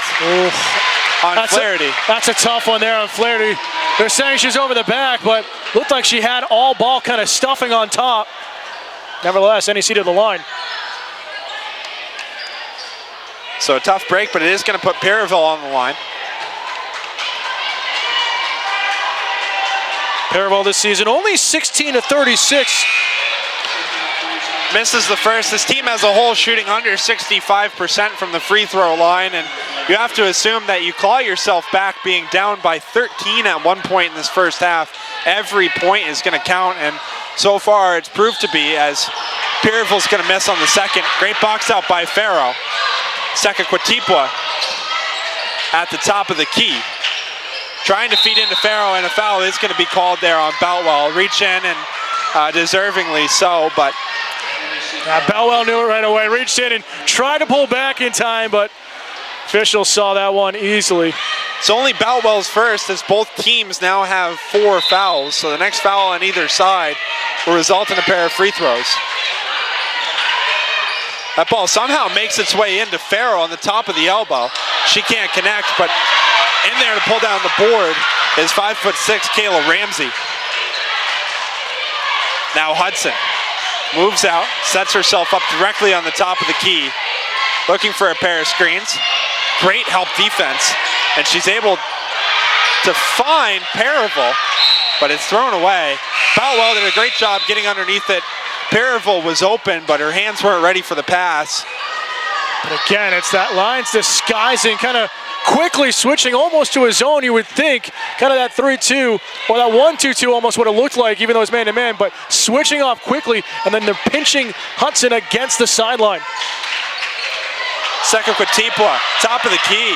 on Flaherty. That's a tough one there on Flaherty. They're saying she's over the back, but looked like she had all ball kind of stuffing on top. Nevertheless, NEC to the line. So a tough break, but it is going to put Perryville on the line. Perryville this season only 16 to 36. Misses the first. This team as a whole shooting under 65% from the free throw line, and you have to assume that you claw yourself back being down by 13 at one point in this first half. Every point is going to count, and so far it's proved to be, as Perryville's going to miss on the second. Great box out by Farrow. Sekakotipwa at the top of the key, trying to feed into Farrow, and a foul is going to be called there on Boutwell. Reach in, and deservingly so, but Boutwell knew it right away. Reached in and tried to pull back in time, but officials saw that one easily. It's only Boutwell's first, as both teams now have 4 fouls, so the next foul on either side will result in a pair of free throws. That ball somehow makes its way into Farrow on the top of the elbow. She can't connect, but in there to pull down the board is 5'6" Kayla Ramsey. Now Hudson moves out, sets herself up directly on the top of the key, looking for a pair of screens. Great help defense, and she's able to find Paravel, but it's thrown away. Boutwell did a great job getting underneath it. Paravel was open, but her hands weren't ready for the pass. But again, it's that Lions disguising, kind of quickly switching almost to a zone, you would think, kind of that 3-2, or that 1-2-2 almost what it looked like, even though it's man-to-man, but switching off quickly, and then they're pinching Hudson against the sideline. Seka Quatipua, top of the key,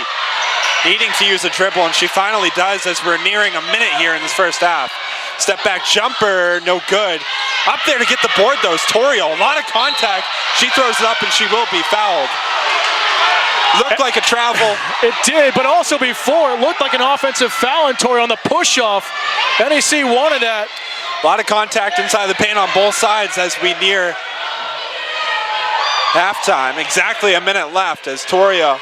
needing to use a dribble, and she finally does as we're nearing a minute here in this first half. Step back jumper, no good. Up there to get the board though is Torrio. A lot of contact. She throws it up and she will be fouled. Looked like a travel. It did, but also before, it looked like an offensive foul on Torrio on the push-off. NEC wanted that. A lot of contact inside the paint on both sides as we near halftime. Exactly a minute left as Torrio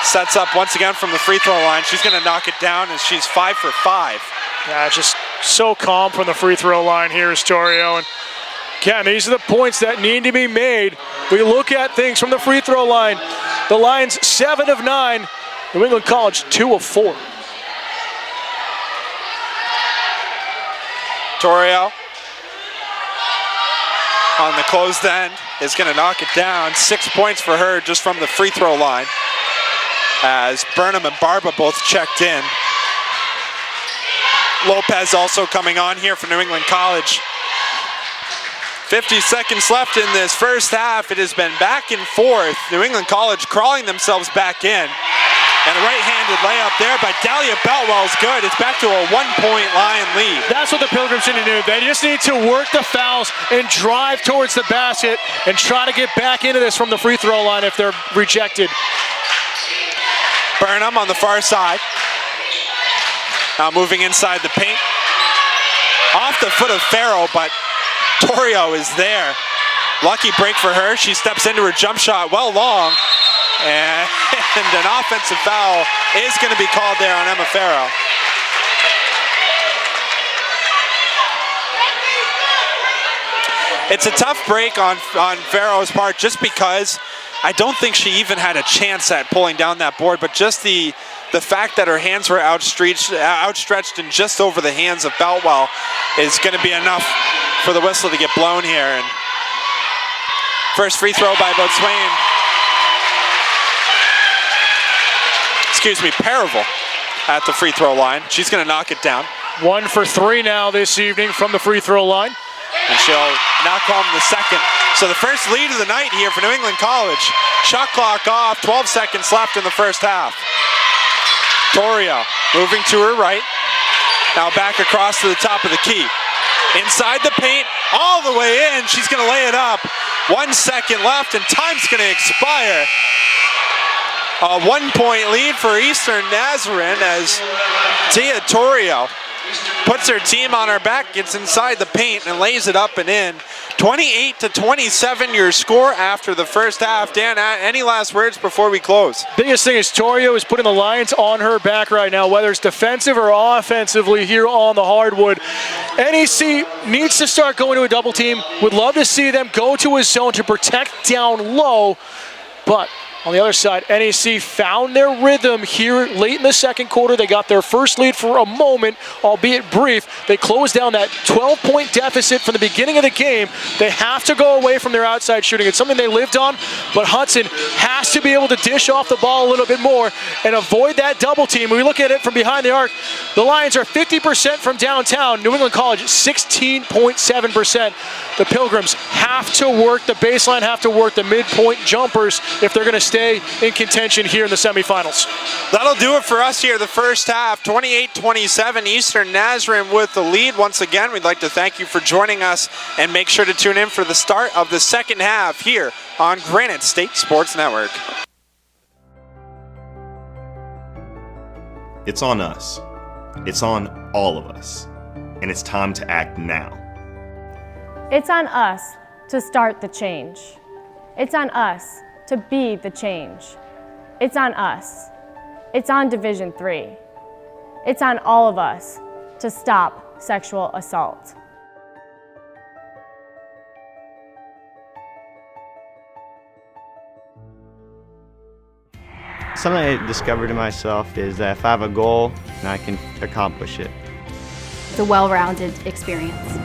sets up once again from the free throw line. She's gonna knock it down as she's 5 for 5. Yeah, just so calm from the free throw line here is Torrio. And again, these are the points that need to be made. We look at things from the free throw line. The Lions 7 of 9, New England College 2 of 4. Torrio on the closed end is gonna knock it down. 6 points for her just from the free throw line as Burnham and Barba both checked in. Lopez also coming on here for New England College. 50 seconds left in this first half. It has been back and forth. New England College crawling themselves back in. And a right-handed layup there by Dahlia Boutwell is good. It's back to a 1-point Lion lead. That's what the Pilgrims need to do. They just need to work the fouls and drive towards the basket and try to get back into this from the free throw line if they're rejected. Burnham on the far side. Now moving inside the paint. Off the foot of Farrell, but Torrio is there. Lucky break for her. She steps into her jump shot well long. And an offensive foul is going to be called there on Emma Farrell. It's a tough break on Farrell's part just because I don't think she even had a chance at pulling down that board, but just the fact that her hands were outstretched and just over the hands of Boutwell is going to be enough for the whistle to get blown here. And first free throw by Boatswain. Excuse me, Paravel at the free throw line. She's going to knock it down. 1 for 3 now this evening from the free throw line. And she'll knock home the second. So the first lead of the night here for New England College. Shot clock off, 12 seconds left in the first half. Torrio moving to her right. Now back across to the top of the key. Inside the paint, all the way in. She's going to lay it up. 1 second left and time's going to expire. A 1-point lead for Eastern Nazarene as Tia Torrio puts her team on her back, gets inside the paint and lays it up and in. 28-27 your score after the first half. Dan, any last words before we close? Biggest thing is Torrio is putting the Lions on her back right now, whether it's defensive or offensively here on the hardwood. NEC needs to start going to a double team. Would love to see them go to a zone to protect down low, but on the other side, NEC found their rhythm here late in the second quarter. They got their first lead for a moment, albeit brief. They closed down that 12-point deficit from the beginning of the game. They have to go away from their outside shooting. It's something they lived on, but Hudson has to be able to dish off the ball a little bit more and avoid that double team. When we look at it from behind the arc, the Lions are 50% from downtown. New England College, 16.7%. The Pilgrims have to work the baseline, have to work the midpoint jumpers if they're going to stay in contention here in the semifinals. That'll do it for us here the first half. 28-27, Eastern Nazarene with the lead. Once again, we'd like to thank you for joining us and make sure to tune in for the start of the second half here on Granite State Sports Network. It's on us. It's on all of us. And it's time to act now. It's on us to start the change. It's on us to be the change. It's on us. It's on Division III. It's on all of us to stop sexual assault. Something I discovered in myself is that if I have a goal, then I can accomplish it. It's a well-rounded experience.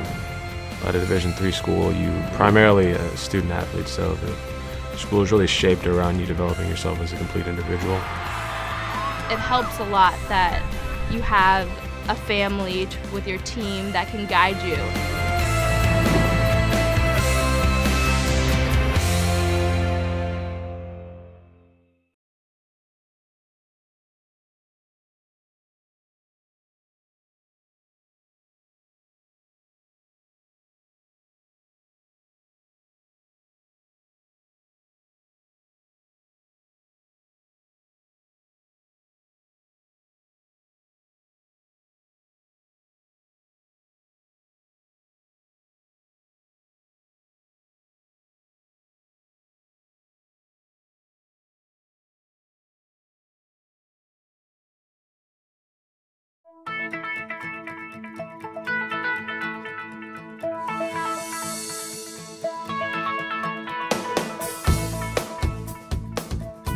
At a Division III school, you primarily a student athlete, so the school is really shaped around you developing yourself as a complete individual. It helps a lot that you have a family with your team that can guide you.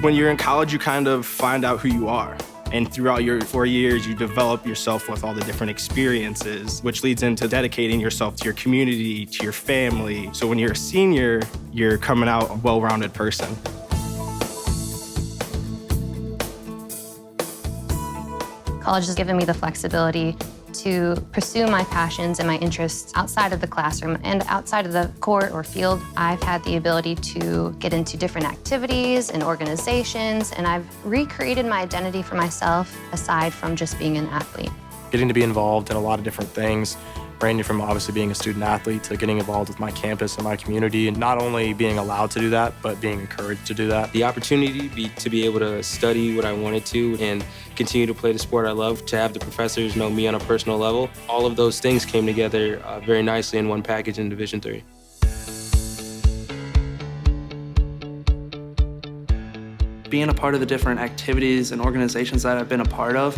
When you're in college, you kind of find out who you are. And throughout your 4 years, you develop yourself with all the different experiences, which leads into dedicating yourself to your community, to your family. So when you're a senior, you're coming out a well-rounded person. College has given me the flexibility to pursue my passions and my interests outside of the classroom and outside of the court or field. I've had the ability to get into different activities and organizations, and I've recreated my identity for myself aside from just being an athlete. Getting to be involved in a lot of different things, ranging from obviously being a student athlete to getting involved with my campus and my community, and not only being allowed to do that, but being encouraged to do that. The opportunity to be able to study what I wanted to and continue to play the sport I love, to have the professors know me on a personal level, all of those things came together very nicely in one package in Division III. Being a part of the different activities and organizations that I've been a part of,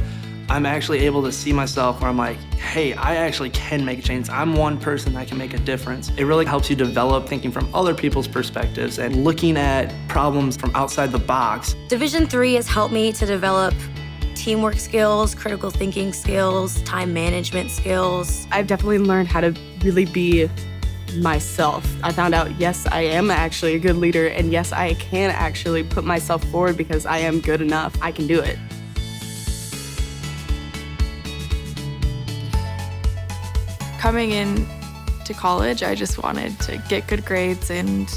I'm actually able to see myself where I'm like, hey, I actually can make a change. I'm one person that can make a difference. It really helps you develop thinking from other people's perspectives and looking at problems from outside the box. Division III has helped me to develop teamwork skills, critical thinking skills, time management skills. I've definitely learned how to really be myself. I found out, yes, I am actually a good leader, and yes, I can actually put myself forward because I am good enough. I can do it. Coming in to college, I just wanted to get good grades and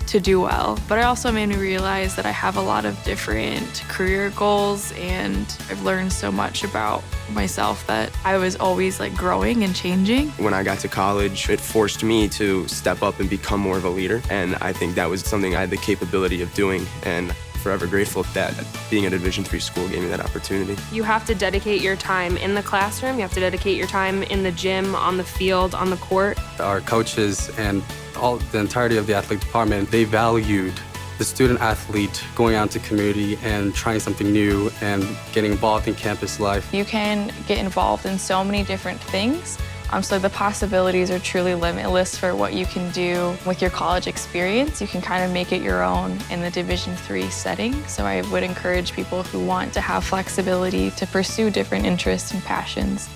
to do well. But it also made me realize that I have a lot of different career goals, and I've learned so much about myself that I was always like growing and changing. When I got to college, it forced me to step up and become more of a leader. And I think that was something I had the capability of doing. And forever grateful that being at a Division III school gave me that opportunity. You have to dedicate your time in the classroom, you have to dedicate your time in the gym, on the field, on the court. Our coaches and the entirety of the athletic department, they valued the student athlete going out to community and trying something new and getting involved in campus life. You can get involved in so many different things. So the possibilities are truly limitless for what you can do with your college experience. You can kind of make it your own in the Division III setting. So I would encourage people who want to have flexibility to pursue different interests and passions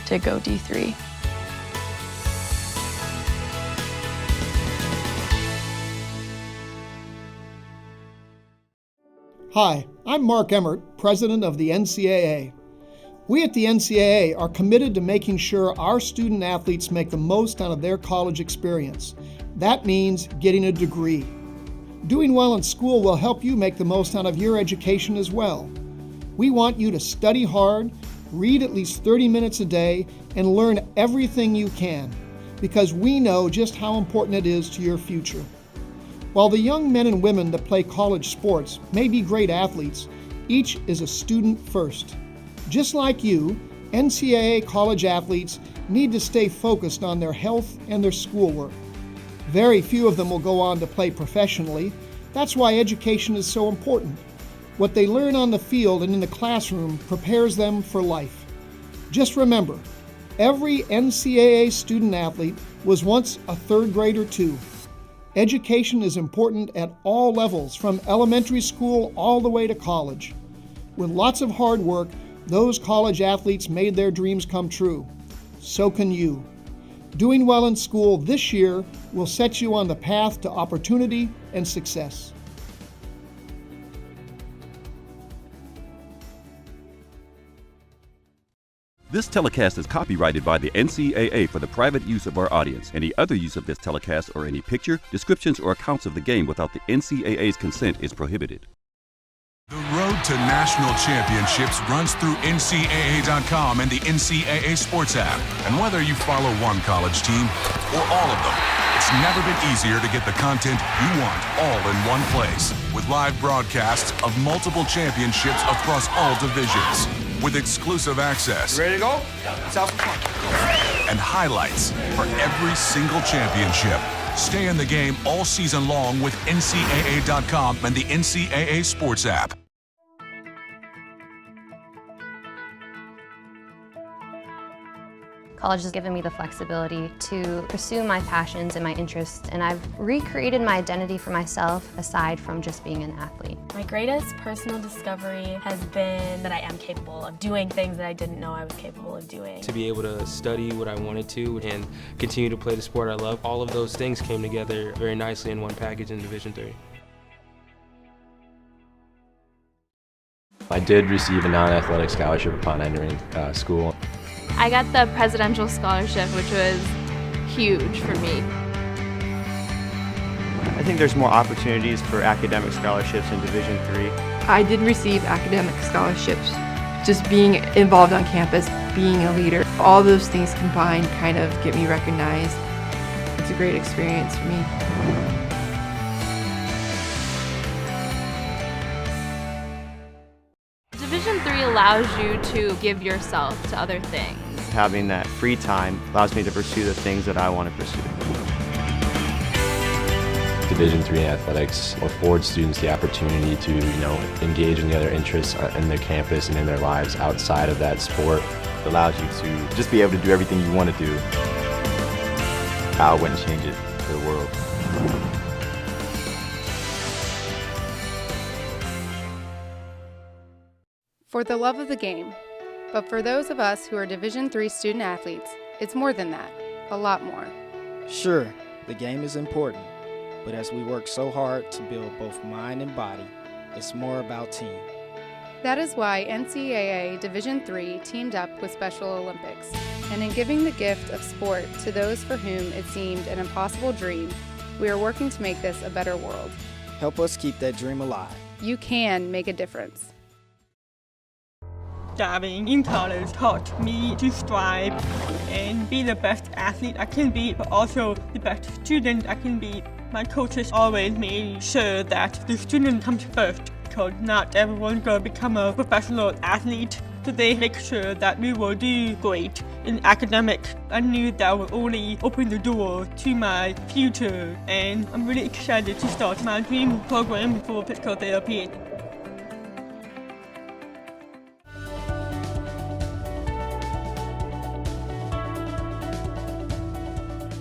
to go D3. Hi, I'm Mark Emmert, president of the NCAA. We at the NCAA are committed to making sure our student athletes make the most out of their college experience. That means getting a degree. Doing well in school will help you make the most out of your education as well. We want you to study hard, read at least 30 minutes a day, and learn everything you can, because we know just how important it is to your future. While the young men and women that play college sports may be great athletes, each is a student first. Just like you, NCAA college athletes need to stay focused on their health and their schoolwork. Very few of them will go on to play professionally. That's why education is so important. What they learn on the field and in the classroom prepares them for life. Just remember, every NCAA student athlete was once a third grader too. Education is important at all levels, from elementary school all the way to college. With lots of hard work, those college athletes made their dreams come true. So can you. Doing well in school this year will set you on the path to opportunity and success. This telecast is copyrighted by the NCAA for the private use of our audience. Any other use of this telecast or any picture, descriptions, or accounts of the game without the NCAA's consent is prohibited. The road to national championships runs through NCAA.com and the NCAA Sports app. And whether you follow one college team or all of them, it's never been easier to get the content you want all in one place. With live broadcasts of multiple championships across all divisions. With exclusive access. Ready to go? South front. And highlights for every single championship. Stay in the game all season long with NCAA.com and the NCAA Sports app. College has given me the flexibility to pursue my passions and my interests, and I've recreated my identity for myself aside from just being an athlete. My greatest personal discovery has been that I am capable of doing things that I didn't know I was capable of doing. To be able to study what I wanted to and continue to play the sport I love, all of those things came together very nicely in one package in Division III. I did receive a non-athletic scholarship upon entering school. I got the presidential scholarship, which was huge for me. I think there's more opportunities for academic scholarships in Division III. I did receive academic scholarships. Just being involved on campus, being a leader, all those things combined kind of get me recognized. It's a great experience for me. Division III allows you to give yourself to other things. Having that free time allows me to pursue the things that I want to pursue. Division III athletics affords students the opportunity to, engage in the other interests in their campus and in their lives outside of that sport. It allows you to just be able to do everything you want to do. I wouldn't change it for the world. For the love of the game. But for those of us who are Division III student athletes, it's more than that, a lot more. Sure, the game is important, but as we work so hard to build both mind and body, it's more about team. That is why NCAA Division III teamed up with Special Olympics, and in giving the gift of sport to those for whom it seemed an impossible dream, we are working to make this a better world. Help us keep that dream alive. You can make a difference. Diving in college taught me to strive and be the best athlete I can be, but also the best student I can be. My coaches always made sure that the student comes first, because not everyone's going to become a professional athlete. So they make sure that we will do great in academics. I knew that would only open the door to my future, and I'm really excited to start my dream program for physical therapy.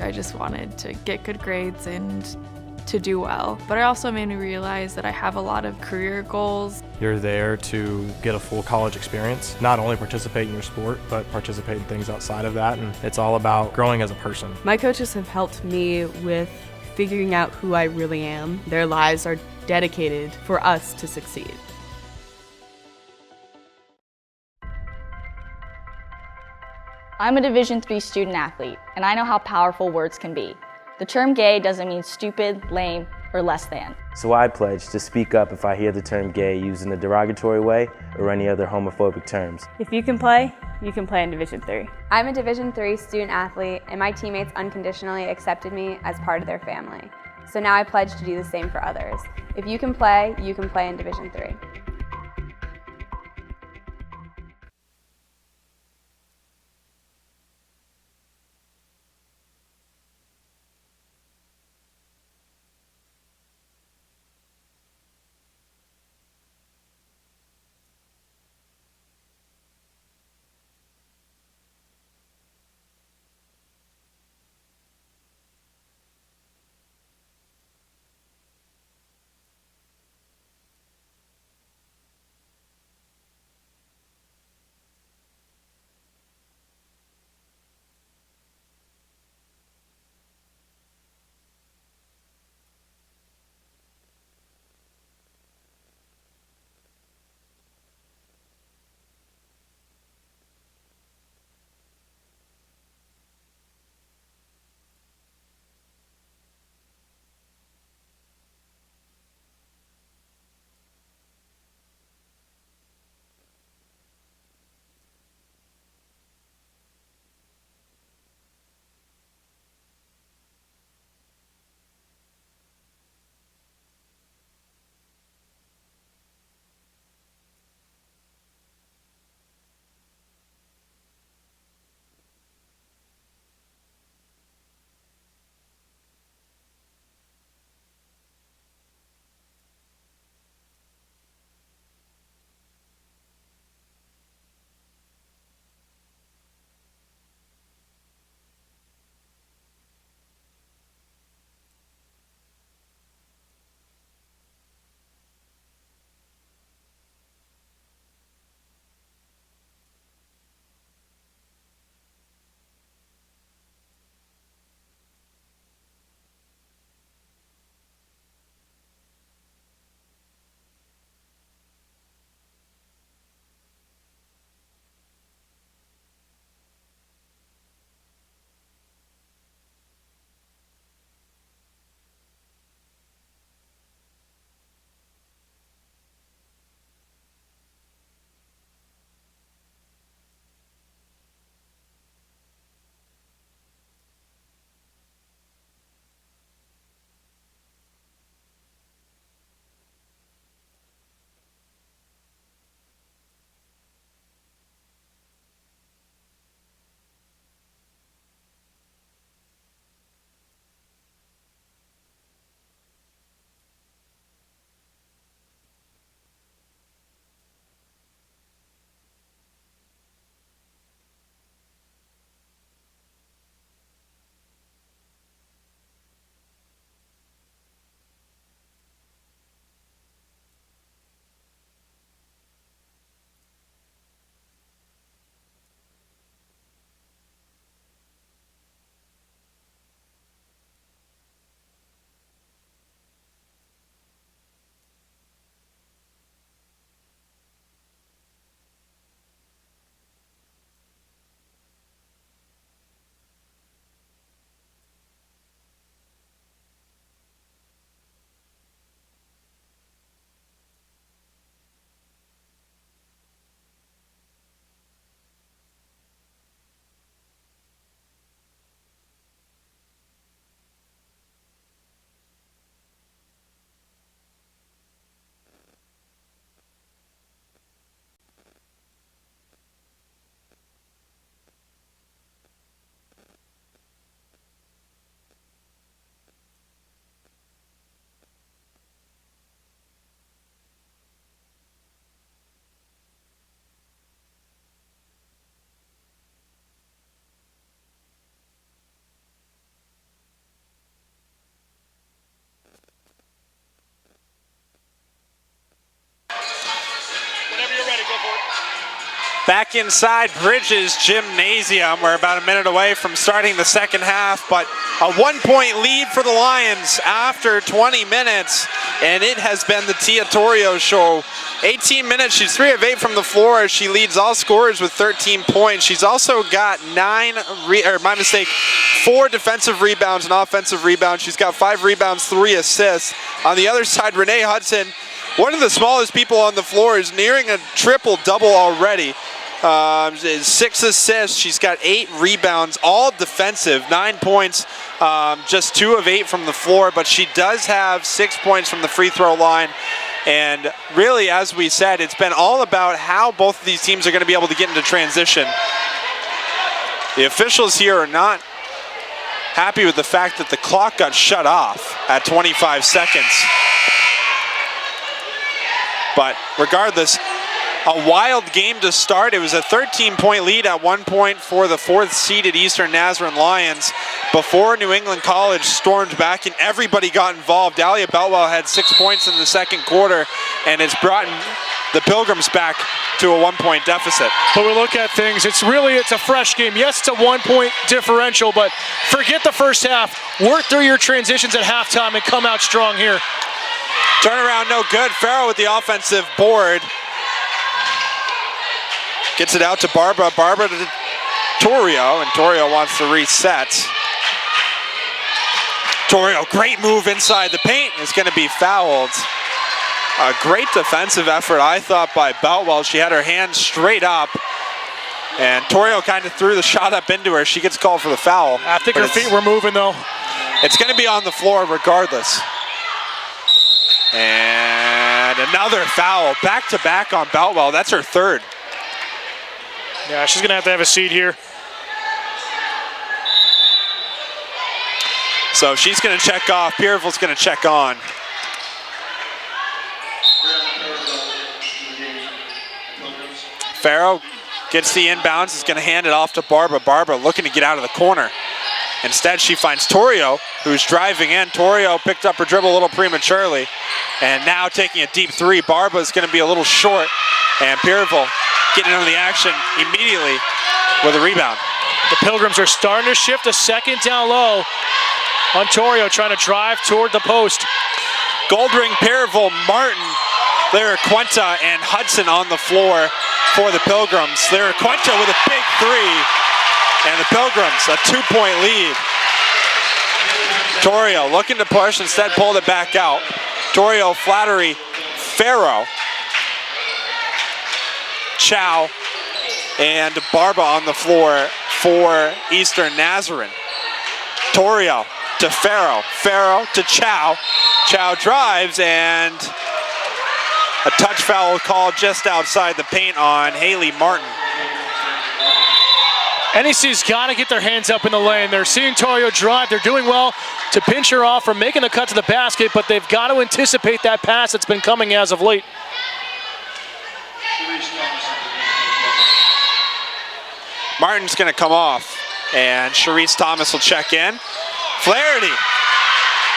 I just wanted to get good grades and to do well. But it also made me realize that I have a lot of career goals. You're there to get a full college experience, not only participate in your sport, but participate in things outside of that. And it's all about growing as a person. My coaches have helped me with figuring out who I really am. Their lives are dedicated for us to succeed. I'm a Division III student athlete, and I know how powerful words can be. The term gay doesn't mean stupid, lame, or less than. So I pledge to speak up if I hear the term gay used in a derogatory way or any other homophobic terms. If you can play in Division III. I'm a Division III student athlete, and my teammates unconditionally accepted me as part of their family. So now I pledge to do the same for others. If you can play in Division III. Back inside Bridges Gymnasium. We're about a minute away from starting the second half, but a 1-point lead for the Lions after 20 minutes, and it has been the Tia Torrio show. 18 minutes, she's 3 of 8 from the floor. She leads all scorers with 13 points. She's also got 4 defensive rebounds and offensive rebounds. She's got 5 rebounds, 3 assists. On the other side, Renee Hudson, one of the smallest people on the floor, is nearing a triple-double already. 6 assists, she's got 8 rebounds, all defensive, 9 points, just 2 of 8 from the floor, but she does have 6 points from the free throw line. And really, as we said, it's been all about how both of these teams are going to be able to get into transition. The officials here are not happy with the fact that the clock got shut off at 25 seconds. But regardless, a wild game to start. It was a 13-point lead at one point for the 4th-seeded Eastern Nazarene Lions before New England College stormed back and everybody got involved. Dahlia Beltwell had 6 points in the second quarter, and it's brought the Pilgrims back to a 1-point deficit. But we look at things, it's a fresh game. Yes, it's a 1-point differential, but forget the first half. Work through your transitions at halftime and come out strong here. Turnaround no good. Farrell with the offensive board. Gets it out to Barbara. Barbara to Torrio, and Torrio wants to reset. Torrio, great move inside the paint, is going to be fouled. A great defensive effort, I thought, by Beltwell. She had her hands straight up, and Torrio kind of threw the shot up into her. She gets called for the foul. I think her feet were moving, though. It's going to be on the floor regardless. And another foul, back-to-back on Beltwell. That's her third. Yeah, she's going to have a seat here. So she's going to check off. Pierreville's going to check on. Farrow gets the inbounds, is going to hand it off to Barbara. Barbara looking to get out of the corner. Instead, she finds Torrio, who's driving in. Torrio picked up her dribble a little prematurely, and now taking a deep three. Barbara's going to be a little short, and Pierreville getting into the action immediately with a rebound. The Pilgrims are starting to shift a second down low on Torrio, trying to drive toward the post. Goldring, Pierreville, Martin, Lara Quenta, and Hudson on the floor for the Pilgrims. Lara Quenta with a big three, and the Pilgrims a 2-point lead. Torrio looking to push, instead pulled it back out. Torrio, Flattery, Farrow, Chow, and Barba on the floor for Eastern Nazarene. Torrio to Farrow, Farrow to Chow. Chow drives, and a touch foul called just outside the paint on Haley Martin. NEC's got to get their hands up in the lane. They're seeing Torrio drive. They're doing well to pinch her off from making the cut to the basket, but they've got to anticipate that pass that's been coming as of late. Martin's going to come off, and Sharice Thomas will check in. Flaherty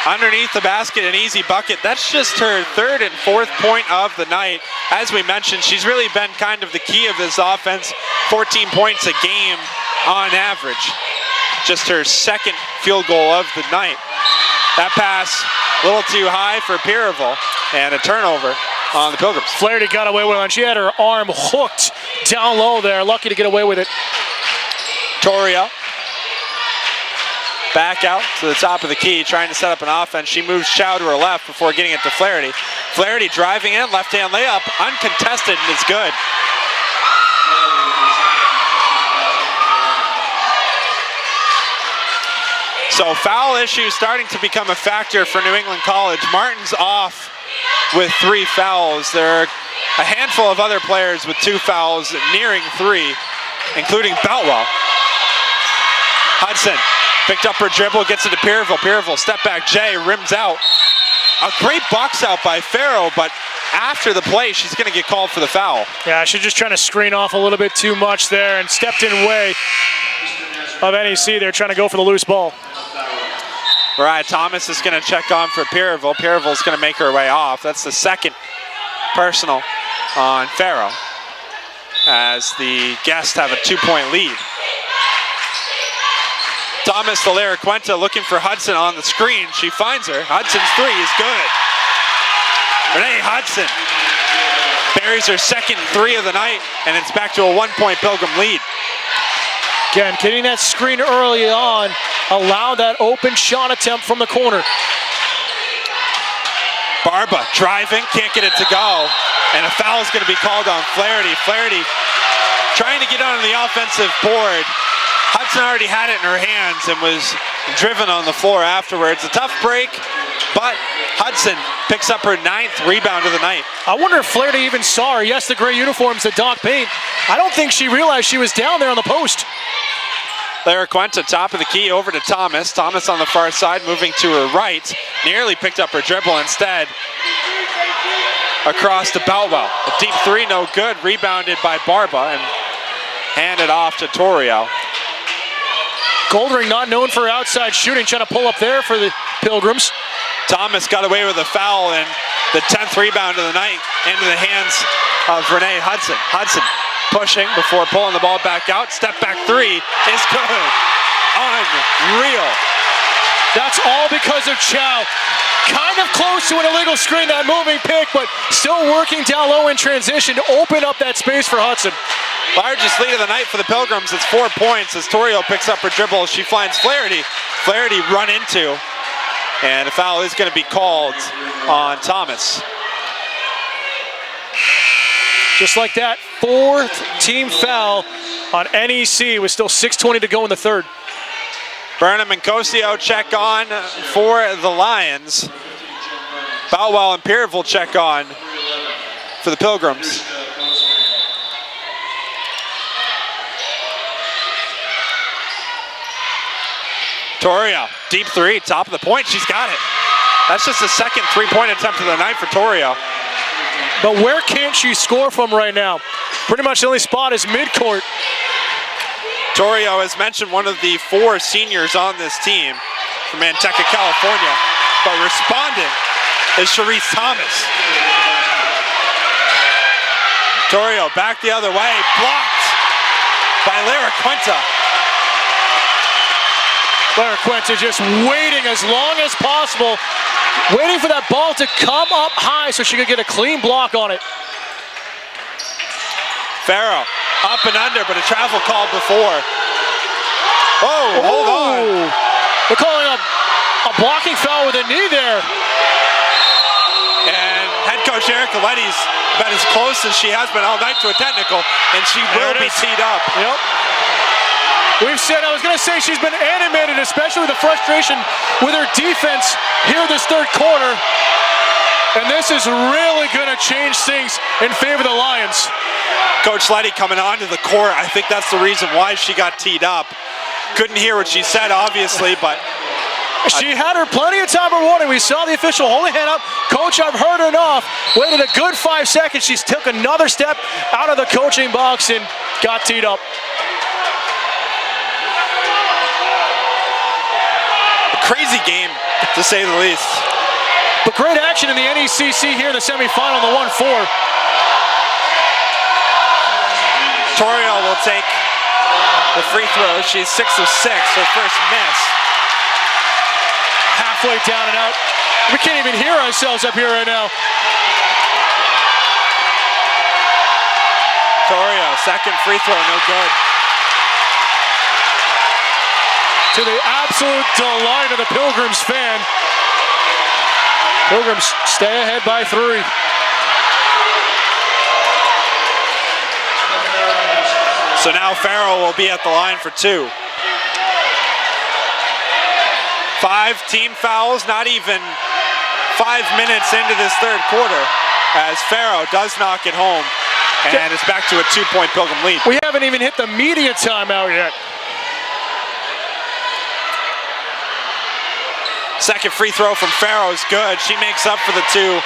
underneath the basket, an easy bucket. That's just her third and fourth point of the night. As we mentioned, she's really been kind of the key of this offense. 14 points a game on average. Just her second field goal of the night. That pass a little too high for Pierreville, and a turnover on the Pilgrims. Flaherty got away with it, and she had her arm hooked down low there. Lucky to get away with it. Torrio back out to the top of the key, trying to set up an offense. She moves Chow to her left before getting it to Flaherty. Flaherty driving in, left-hand layup, uncontested, and it's good. So foul issue starting to become a factor for New England College. Martin's off with 3 fouls. There are a handful of other players with 2 fouls, nearing 3, including Beltwell. Hudson picked up her dribble, gets it to Pierreville. Pierreville, step back, Jay, rims out. A great box out by Farrow, but after the play, she's going to get called for the foul. Yeah, she's just trying to screen off a little bit too much there and stepped in way of NEC. They're trying to go for the loose ball. Mariah Thomas is going to check on for Pierreville. Pierreville's going to make her way off. That's the second personal on Farrow. as the guests have a 2-point lead. Thomas de la Cuenta looking for Hudson on the screen. She finds her. Hudson's three is good. Renee Hudson buries her second three of the night, and it's back to a 1-point Pilgrim lead. Again, getting that screen early on, allow that open shot attempt from the corner. Barba driving, can't get it to go, and a foul is going to be called on Flaherty. Flaherty trying to get on the offensive board. Hudson already had it in her hands and was driven on the floor afterwards. A tough break, but Hudson picks up her 9th rebound of the night. I wonder if Flaherty even saw her. Yes, the gray uniforms, the Doc paint. I don't think she realized she was down there on the post. Lara Cuenta, top of the key, over to Thomas. Thomas on the far side, moving to her right. Nearly picked up her dribble instead. Across to Boutwell. A deep three, no good. Rebounded by Barba and handed off to Torrio. Goldring not known for outside shooting, trying to pull up there for the Pilgrims. Thomas got away with a foul and the 10th rebound of the night into the hands of Renee Hudson. Hudson pushing before pulling the ball back out. Step back three is good. Unreal. That's all because of Chow. Kind of close to an illegal screen, that moving pick, but still working down low in transition to open up that space for Hudson. Largest lead of the night for the Pilgrims. It's 4 points as Torrio picks up her dribble. She finds Flaherty. Flaherty run into, and a foul is going to be called on Thomas. Just like that, 4th team foul on NEC with still 6:20 to go in the third. Burnham and Cosio check on for the Lions. Boutwell and Peerville check on for the Pilgrims. Torrio, deep three, top of the point, she's got it. That's just the second 3-point attempt of the night for Torrio. But where can't she score from right now? Pretty much the only spot is midcourt. Torrio, as mentioned, one of the 4 seniors on this team from Manteca, California. But responding is Sharice Thomas. Torrio back the other way, blocked by Lara Cuenta. Lara Cuenta just waiting as long as possible, waiting for that ball to come up high so she could get a clean block on it. Farrow up and under, but a travel call before. Oh, hold on. They're calling a blocking foul with a knee there. And head coach Erica Letty's about as close as she has been all night to a technical, and she will be teed up. Yep. We've said, I was going to say she's been animated, especially with the frustration with her defense here this third quarter. And this is really going to change things in favor of the Lions. Coach Letty coming onto the court. I think that's the reason why she got teed up. Couldn't hear what she said, obviously, but she had her plenty of time for warning. We saw the official hold her hand up. Coach, I've heard enough. Waited a good 5 seconds. She took another step out of the coaching box and got teed up. Crazy game, to say the least. But great action in the NECC here in the semifinal, the 1-4. Torrio will take the free throw. She's 6 of 6, her first miss. Halfway down and out. We can't even hear ourselves up here right now. Torrio, second free throw, no good. To the absolute delight of the Pilgrims fan. Pilgrims stay ahead by 3. So now Farrow will be at the line for 2. 5 team fouls, not even 5 minutes into this third quarter, as Farrow does knock it home, and it's back to a 2-point Pilgrim lead. We haven't even hit the media timeout yet. Second free throw from Farrow is good. She makes up for the 2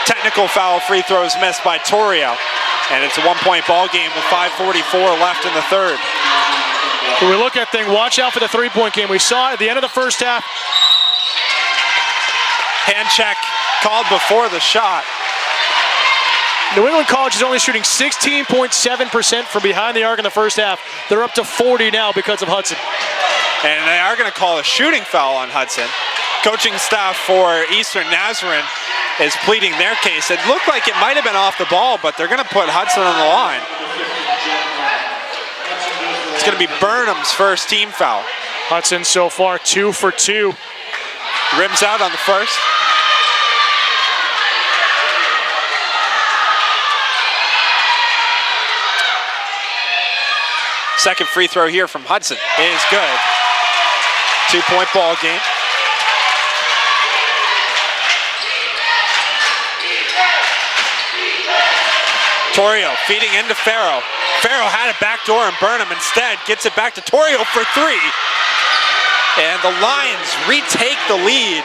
technical foul free throws missed by Torrio. And it's a 1-point ball game with 5:44 left in the third. When we look at things, watch out for the 3-point game. We saw at the end of the first half. Hand check called before the shot. New England College is only shooting 16.7% from behind the arc in the first half. They're up to 40 now because of Hudson. And they are going to call a shooting foul on Hudson. Coaching staff for Eastern Nazarene is pleading their case. It looked like it might have been off the ball, but they're going to put Hudson on the line. It's going to be Burnham's first team foul. Hudson so far 2 for 2. Rims out on the first. Second free throw here from Hudson is good. 2-point ball game. Torrio feeding into Farrow. Farrow had a backdoor and Burnham instead gets it back to Torrio for 3. And the Lions retake the lead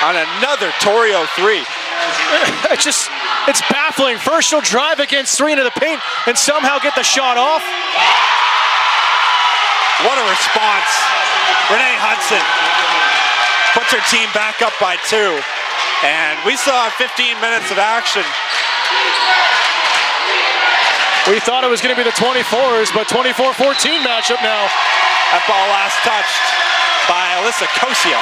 on another Torrio 3. It's baffling. First she'll drive against 3 into the paint and somehow get the shot off. What a response. Renee Hudson puts her team back up by 2. And we still have 15 minutes of action. We thought it was going to be the 24s, but 24-14 matchup now. That ball last touched by Alyssa Cosio.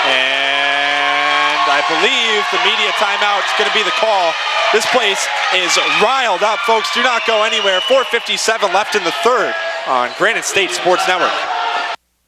And I believe the media timeout is going to be the call. This place is riled up, folks. Do not go anywhere. 4:57 left in the third on Granite State Sports Network.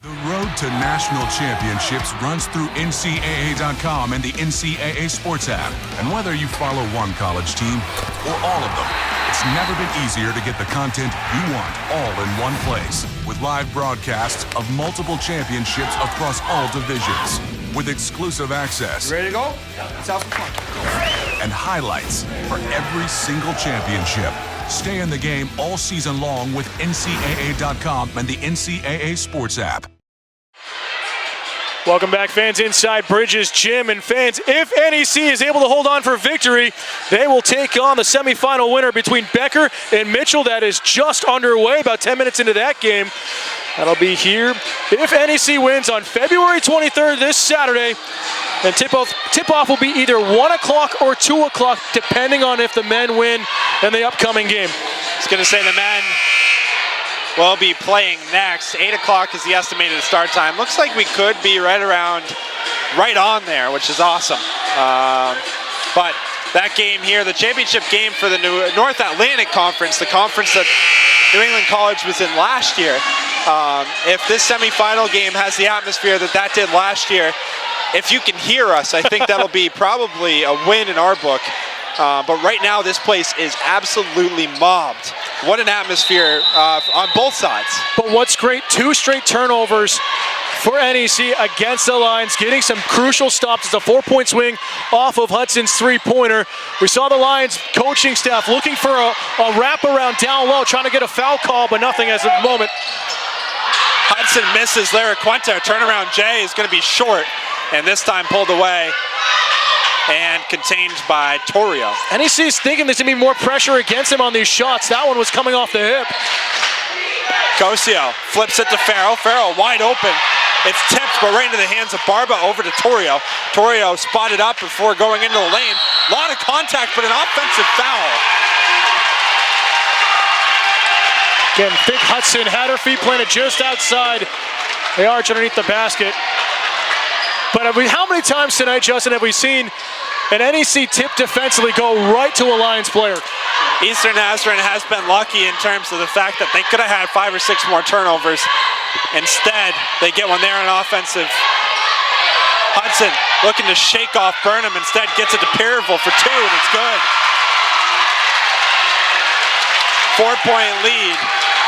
The road to national championships runs through NCAA.com and the NCAA Sports app. And whether you follow one college team or all of them, it's never been easier to get the content you want all in one place. With live broadcasts of multiple championships across all divisions. With exclusive access. Ready to go? Let's have some fun. And highlights for every single championship. Stay in the game all season long with NCAA.com and the NCAA Sports app. Welcome back, fans, inside Bridges Gym. And fans, if NEC is able to hold on for victory, they will take on the semifinal winner between Becker and Mitchell. That is just underway, about 10 minutes into that game. That'll be here if NEC wins on February 23rd, this Saturday. And tip-off will be either 1 o'clock or 2 o'clock, depending on if the men win in the upcoming game. I was going to say the men will be playing next. 8 o'clock is the estimated start time. Looks like we could be right on there, which is awesome. But that game here, the championship game for the North Atlantic Conference, the conference that New England College was in last year. If this semifinal game has the atmosphere that did last year, if you can hear us, I think that'll be probably a win in our book. But right now, this place is absolutely mobbed. What an atmosphere on both sides. But what's great, 2 straight turnovers for NEC against the Lions, getting some crucial stops. It's a 4-point swing off of Hudson's 3-pointer. We saw the Lions coaching staff looking for a wraparound down low, trying to get a foul call, but nothing as of the moment. Hudson misses Lara Quinta. Turnaround J is going to be short, and this time pulled away and contained by Torrio. NEC's thinking there's going to be more pressure against him on these shots. That one was coming off the hip. Cosio flips it to Farrell. Farrell wide open. It's tipped, but right into the hands of Barba over to Torrio. Torrio spotted up before going into the lane. A lot of contact, but an offensive foul. Again, Big Hudson had her feet planted just outside the arch underneath the basket. But how many times tonight, Justin, have we seen an NEC tip defensively go right to a Lions player? Eastern Nazarene has been lucky in terms of the fact that they could have had 5 or 6 more turnovers. Instead, they get one there on offensive. Hudson looking to shake off Burnham, instead gets it to Perryville for 2, and it's good. 4-point lead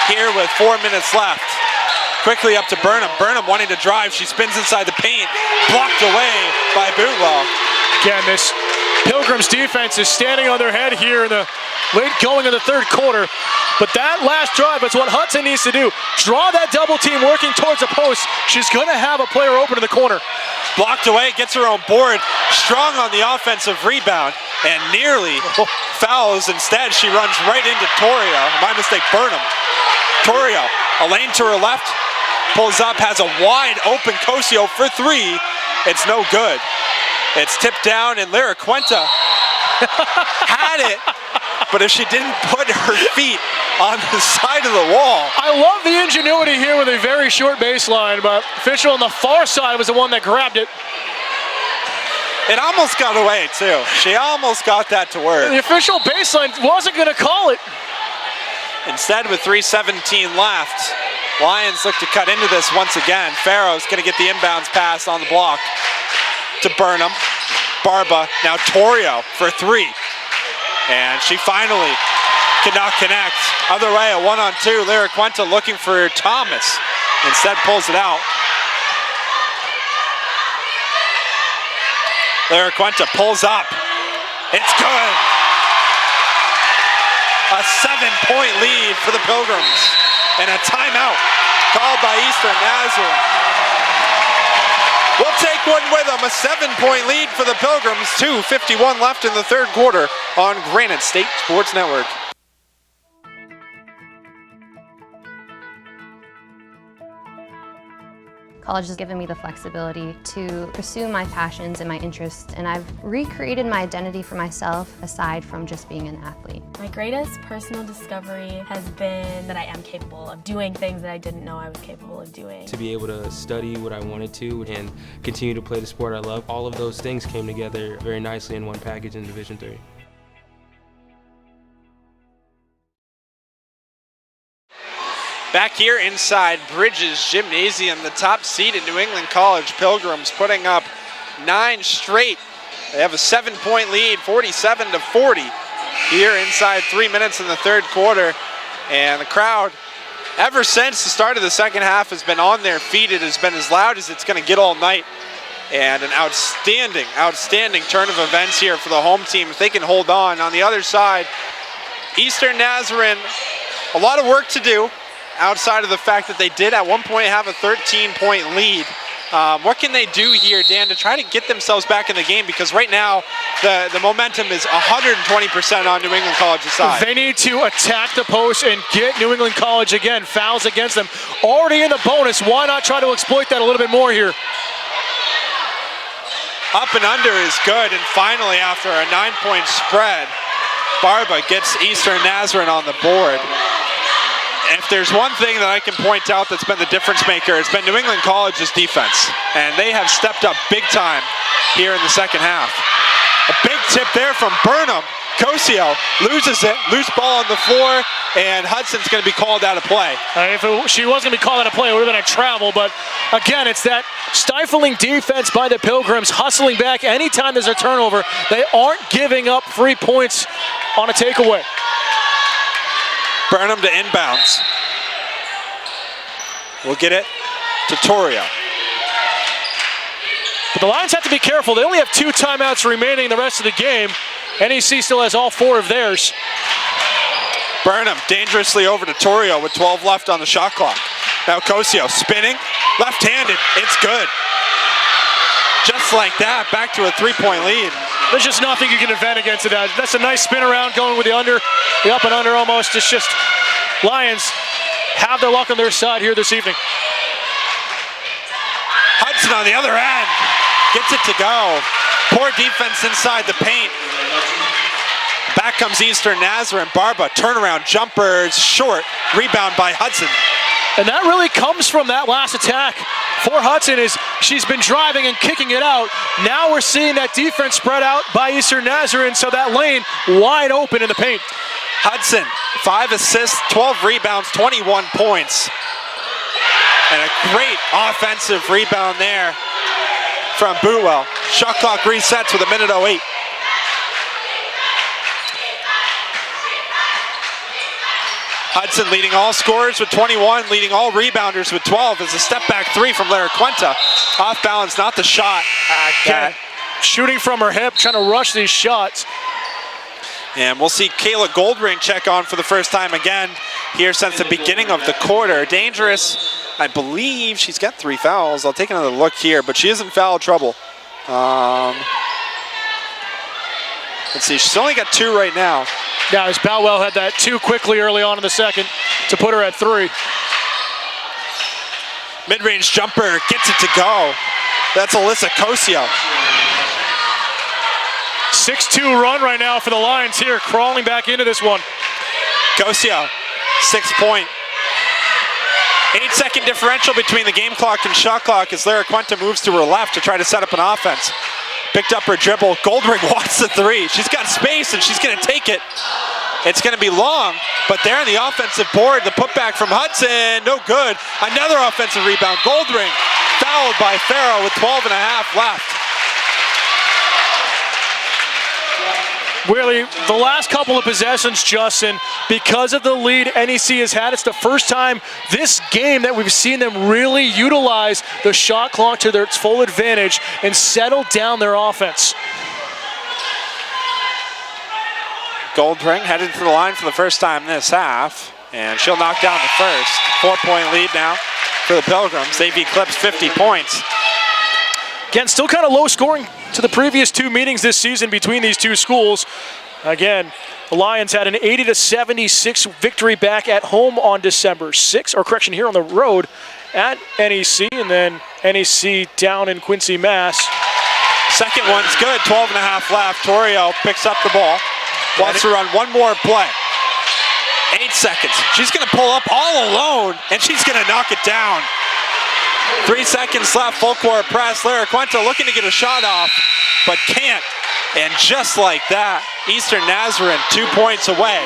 here with 4 minutes left. Quickly up to Burnham. Burnham wanting to drive. She spins inside the paint. Blocked away by Bootlaw. Again, this Pilgrims defense is standing on their head here in the late going of the third quarter. But that last drive, that's what Hudson needs to do. Draw that double team working towards the post. She's going to have a player open in the corner. Blocked away, gets her own board. Strong on the offensive rebound and nearly fouls. Instead, she runs right into Torrio. My mistake, Burnham. Torrio, a lane to her left. Pulls up, has a wide open Cosio for 3. It's no good. It's tipped down, and Lara Cuenta had it, but if she didn't put her feet on the side of the wall. I love the ingenuity here with a very short baseline, but official on the far side was the one that grabbed it. It almost got away, too. She almost got that to work. The official baseline wasn't going to call it. Instead, with 3:17 left, Lions look to cut into this once again. Farrow's going to get the inbounds pass on the block to Burnham. Barba, now Torrio for three. And she finally cannot connect. Other way, a 1-on-2. Lara Cuenta looking for Thomas. Instead, pulls it out. Lara Cuenta pulls up. It's good. A 7-point lead for the Pilgrims. And a timeout called by Eastern Nazarene. We'll take one with them. A 7-point lead for the Pilgrims. 2:51 left in the third quarter on Granite State Sports Network. College has given me the flexibility to pursue my passions and my interests, and I've recreated my identity for myself aside from just being an athlete. My greatest personal discovery has been that I am capable of doing things that I didn't know I was capable of doing. To be able to study what I wanted to and continue to play the sport I love, all of those things came together very nicely in one package in Division III. Back here inside Bridges Gymnasium, the top seed in New England College Pilgrims putting up 9 straight. They have a 7-point lead, 47-40 here inside 3 minutes in the third quarter. And the crowd, ever since the start of the second half, has been on their feet. It has been as loud as it's going to get all night. And an outstanding, outstanding turn of events here for the home team if they can hold on. On the other side, Eastern Nazarene, a lot of work to do. Outside of the fact that they did at one point have a 13-point lead. What can they do here, Dan, to try to get themselves back in the game? Because right now, the momentum is 120% on New England College's side. They need to attack the post and get New England College again. Fouls against them. Already in the bonus. Why not try to exploit that a little bit more here? Up and under is good. And finally, after a 9-point spread, Barba gets Eastern Nazarene on the board. If there's one thing that I can point out that's been the difference maker, it's been New England College's defense. And they have stepped up big time here in the second half. A big tip there from Burnham. Cosio loses it, loose ball on the floor, and Hudson's going to be called out of play. She was going to be called out of play, it would have been a travel, but again, it's that stifling defense by the Pilgrims, hustling back anytime there's a turnover. They aren't giving up free points on a takeaway. Burnham to inbounds. We'll get it to Torrio. But the Lions have to be careful. They only have 2 timeouts remaining the rest of the game. NEC still has all 4 of theirs. Burnham dangerously over to Torrio with 12 left on the shot clock. Now Cosio spinning, left-handed, it's good. Just like that, back to a 3-point lead. There's just nothing you can defend against it. That's a nice spin around going with the under, the up and under almost. It's just Lions have their luck on their side here this evening. Hudson on the other end, gets it to go. Poor defense inside the paint. Back comes Eastern Nazarene. Barba, turnaround, jumpers, short, rebound by Hudson. And that really comes from that last attack for Hudson is she's been driving and kicking it out. Now we're seeing that defense spread out by Eastern Nazarene, so that lane wide open in the paint. Hudson, 5 assists, 12 rebounds, 21 points. And a great offensive rebound there from Bootwell. Shot clock resets with 1:08. Hudson leading all scorers with 21, leading all rebounders with 12 as a step back 3 from Lara Cuenta. Off balance, not the shot. Shooting from her hip, trying to rush these shots. And we'll see Kayla Goldring check on for the first time again here since the beginning of the quarter. Dangerous. I believe she's got 3 fouls. I'll take another look here, but she is in foul trouble. Let's see, she's only got 2 right now. Yeah, as Boutwell had that 2 quickly early on in the second to put her at 3. Mid-range jumper, gets it to go. That's Alyssa Cosio. 6-2 run right now for the Lions here, crawling back into this one. Cosio, 6-point. 8-second differential between the game clock and shot clock as Lara Quenta moves to her left to try to set up an offense. Picked up her dribble. Goldring wants the three. She's got space and she's going to take it. It's going to be long, but there on the offensive board, the putback from Hudson, no good. Another offensive rebound. Goldring fouled by Farrow with 12 and a half left. Really, the last couple of possessions, Justin, because of the lead NEC has had, it's the first time this game that we've seen them really utilize the shot clock to its full advantage and settle down their offense. Goldring headed to the line for the first time this half, and she'll knock down the first. 4-point lead now for the Pilgrims. They've eclipsed 50 points. Again, still kind of low scoring to the previous two meetings this season between these two schools. Again, the Lions had an 80-76 victory back at home on December 6th, or correction, here on the road at NEC, and then NEC down in Quincy, Mass. Second one's good, 12 and a half left. Torrio picks up the ball, wants to run one more play. 8 seconds. She's going to pull up all alone, and she's going to knock it down. 3 seconds left, full court press. Lara Quenta looking to get a shot off, but can't. And just like that, Eastern Nazarene 2 points away.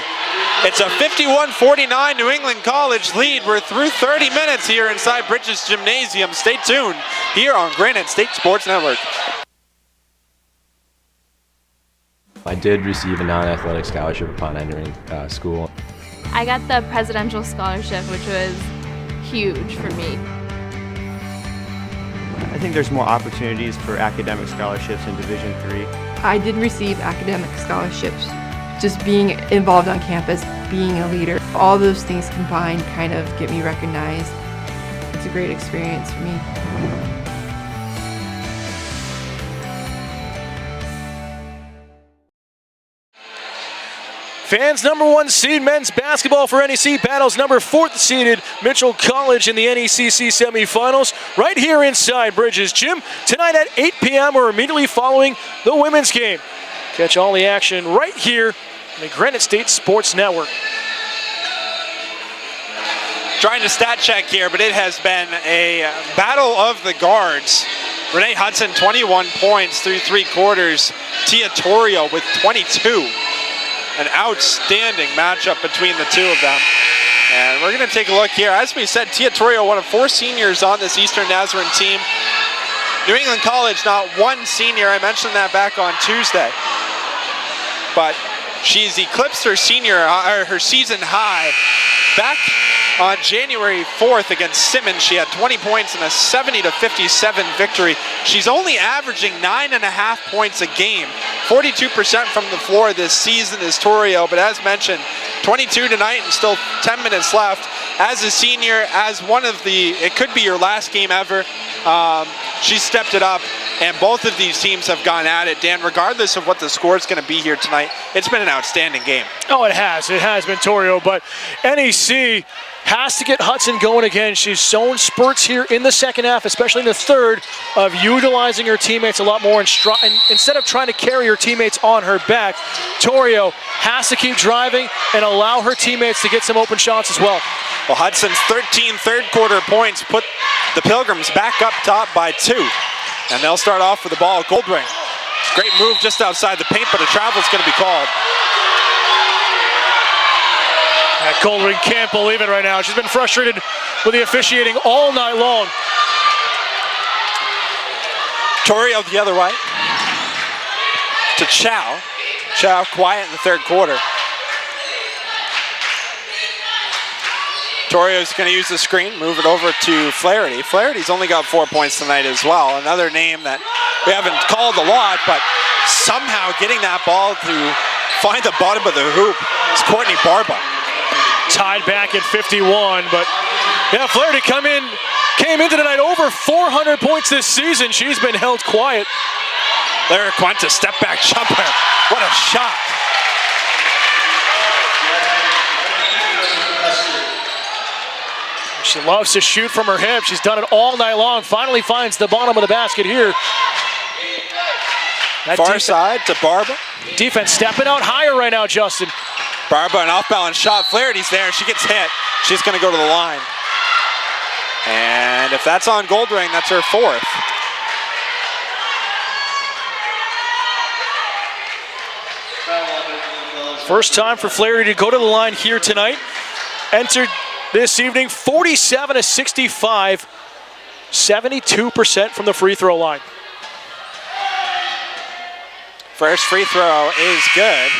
It's a 51-49 New England College lead. We're through 30 minutes here inside Bridges Gymnasium. Stay tuned here on Granite State Sports Network. I did receive a non-athletic scholarship upon entering school. I got the presidential scholarship, which was huge for me. I think there's more opportunities for academic scholarships in Division III. I did receive academic scholarships. Just being involved on campus, being a leader, all those things combined kind of get me recognized. It's a great experience for me. Fans, number 1 seed men's basketball for NEC battles number 4th seeded Mitchell College in the NECC semifinals right here inside Bridges Gym tonight at 8 p.m. or immediately following the women's game. Catch all the action right here on the Granite State Sports Network. Trying to stat check here, but it has been a battle of the guards. Renee Hudson, 21 points through 3 quarters. Tia Torrio with 22. An outstanding matchup between the two of them. And we're going to take a look here. As we said, Tia Torrio, one of 4 seniors on this Eastern Nazarene team. New England College, not 1 senior. I mentioned that back on Tuesday. But she's eclipsed her her season high. Back on January 4th against Simmons, she had 20 points in a 70-57 victory. She's only averaging 9.5 points a game. 42% from the floor this season is Torrio, but as mentioned, 22 tonight and still 10 minutes left. As a senior, as one of it could be your last game ever, she stepped it up, and both of these teams have gone at it. Dan, regardless of what the score is going to be here tonight, it's been an outstanding game. Oh, it has been Torrio, but NEC has to get Hudson going again. She's shown spurts here in the second half, especially in the third, of utilizing her teammates a lot more. And instead of trying to carry her teammates on her back, Torrio has to keep driving and allow her teammates to get some open shots as well. Well, Hudson's 13 third quarter points put the Pilgrims back up top by 2. And they'll start off with the ball. Goldring, great move just outside the paint, but a travel's going to be called. Goldring can't believe it right now. She's been frustrated with the officiating all night long. Torrio the other way to Chow. Chow quiet in the third quarter. Torrio's going to use the screen, move it over to Flaherty. Flaherty's only got 4 points tonight as well. Another name that we haven't called a lot, but somehow getting that ball to find the bottom of the hoop is Courtney Barba. Tied back at 51, but yeah, Flaherty came into tonight over 400 points this season. She's been held quiet. Lara Quenta, step back jumper. What a shot. She loves to shoot from her hip. She's done it all night long. Finally finds the bottom of the basket here. Far side to Barba. Defense stepping out higher right now, Justin. Barba, an off-balance shot. Flaherty's there. She gets hit. She's going to go to the line. And if that's on Goldring, that's her 4th. First time for Flaherty to go to the line here tonight. Entered this evening 47 of 65, 72% from the free throw line. First free throw is good.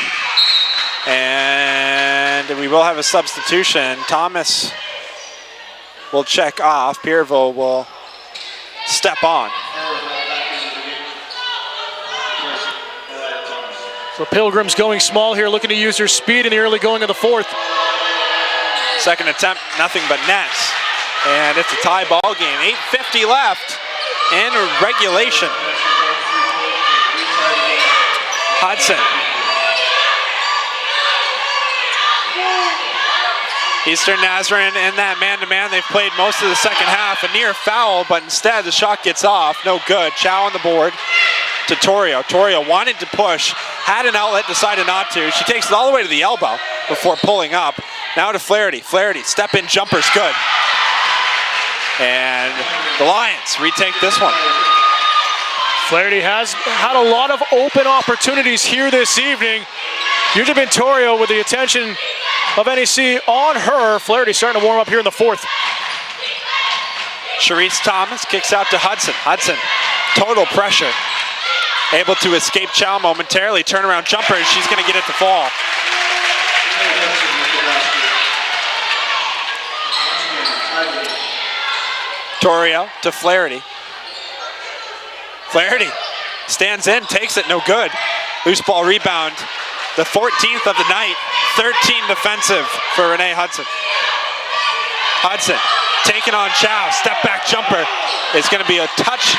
And we will have a substitution. Thomas will check off. Pierreville will step on. So Pilgrim's going small here, looking to use her speed in the early going of the 4th. Second attempt, nothing but nets. And it's a tie ball game. 8:50 left in regulation. Hudson. Eastern Nazarene in that man-to-man. They've played most of the second half. A near foul, but instead the shot gets off. No good. Chow on the board to Torrio. Torrio wanted to push, had an outlet, decided not to. She takes it all the way to the elbow before pulling up. Now to Flaherty. Flaherty, step-in jumper's good. And the Lions retake this one. Flaherty has had a lot of open opportunities here this evening. Usually been Torrio with the attention of NEC on her. Flaherty starting to warm up here in the 4th. Sharice Thomas kicks out to Hudson. Hudson, total pressure. Able to escape Chow momentarily. Turnaround jumper, she's going to get it to fall. Torrio to Flaherty. Flaherty stands in, takes it, no good. Loose ball rebound. The 14th of the night. 13 defensive for Renee Hudson. Hudson taking on Chow. Step back jumper is going to be a touch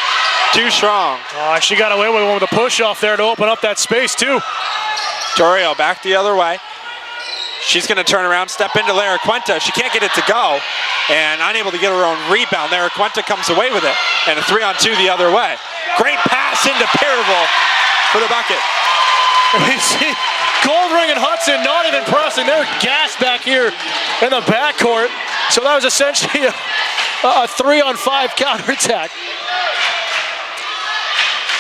too strong. She got away with one with a push off there to open up that space too. Torrio back the other way. She's going to turn around, step into Lara Cuenta. She can't get it to go, and unable to get her own rebound. Lara Cuenta comes away with it, and a 3-on-2 the other way. Great pass into Pierreville for the bucket. We see Goldring and Hudson not even pressing. They're gassed back here in the backcourt. So that was essentially a 3-on-5 counterattack.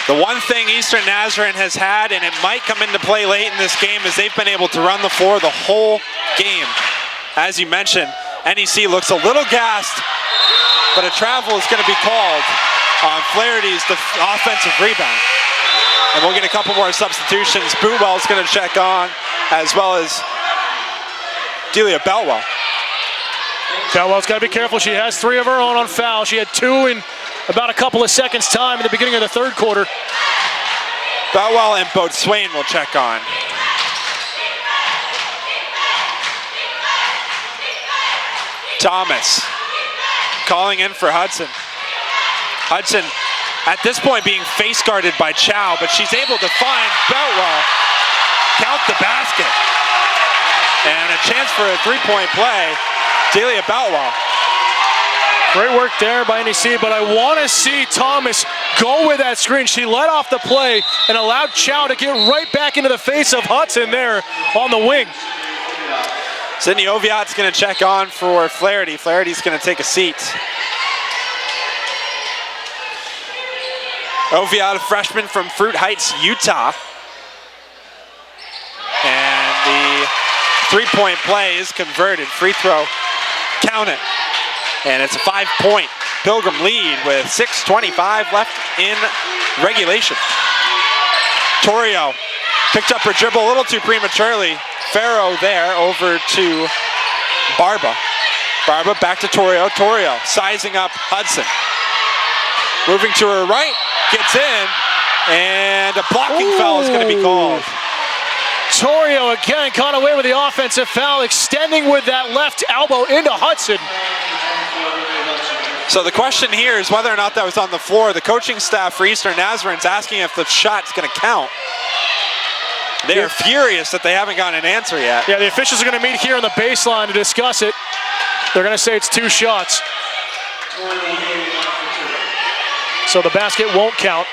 The one thing Eastern Nazarene has had, and it might come into play late in this game, is they've been able to run the floor the whole game. As you mentioned, NEC looks a little gassed, but a travel is going to be called on Flaherty's offensive rebound. And we'll get a couple more substitutions. Bootwell's going to check on, as well as Delia Beltwell. Beltwell's got to be careful. She has 3 of her own on foul. She had 2 in about a couple of seconds time in the beginning of the 3rd quarter. Beltwell and Boatswain will check on. Thomas calling in for Hudson. Hudson at this point being face guarded by Chow, but she's able to find Beltwell, count the basket. And a chance for a 3-point play, Delia Beltwell. Great work there by NEC, but I want to see Thomas go with that screen. She let off the play and allowed Chow to get right back into the face of Hudson there on the wing. Sydney Oviatt's going to check on for Flaherty. Flaherty's going to take a seat. Oviatt, a freshman from Fruit Heights, Utah. And the 3-point play is converted. Free throw, count it. And it's a 5-point Pilgrim lead with 6:25 left in regulation. Torrio picked up her dribble a little too prematurely. Farrow there over to Barba. Barba back to Torrio. Torrio sizing up Hudson. Moving to her right, gets in, and a blocking foul is going to be called. Torrio again caught away with the offensive foul, extending with that left elbow into Hudson. So the question here is whether or not that was on the floor. The coaching staff for Eastern Nazarene is asking if the shot's going to count. They are furious that they haven't gotten an answer yet. Yeah, the officials are going to meet here on the baseline to discuss it. They're going to say it's 2 shots. So the basket won't count.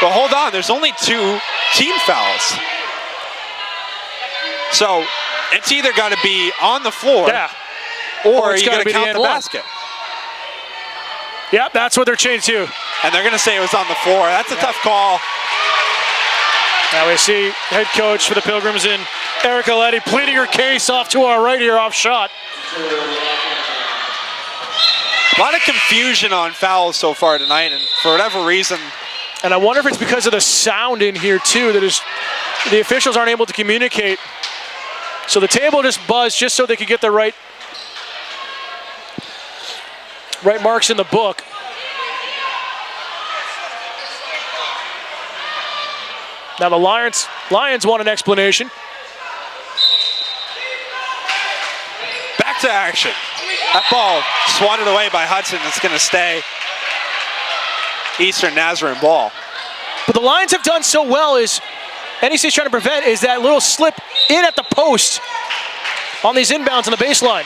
Well, hold on. There's only 2 team fouls. So it's either got to be on the floor, or it's you got gotta to be count the the and one. basket. Yep, that's what they're changed to. And they're going to say it was on the floor. That's a tough call. Now we see head coach for the Pilgrims in Erica Letty pleading her case off to our right here off shot. A lot of confusion on fouls so far tonight, and for whatever reason. And I wonder if it's because of the sound in here too, that is, the officials aren't able to communicate. So the table just buzzed just so they could get the right marks in the book. Now the Lions want an explanation. Back to action. That ball swatted away by Hudson. It's going to stay Eastern Nazarene ball. But the Lions have done so well is NEC's trying to prevent is that little slip in at the post on these inbounds on the baseline.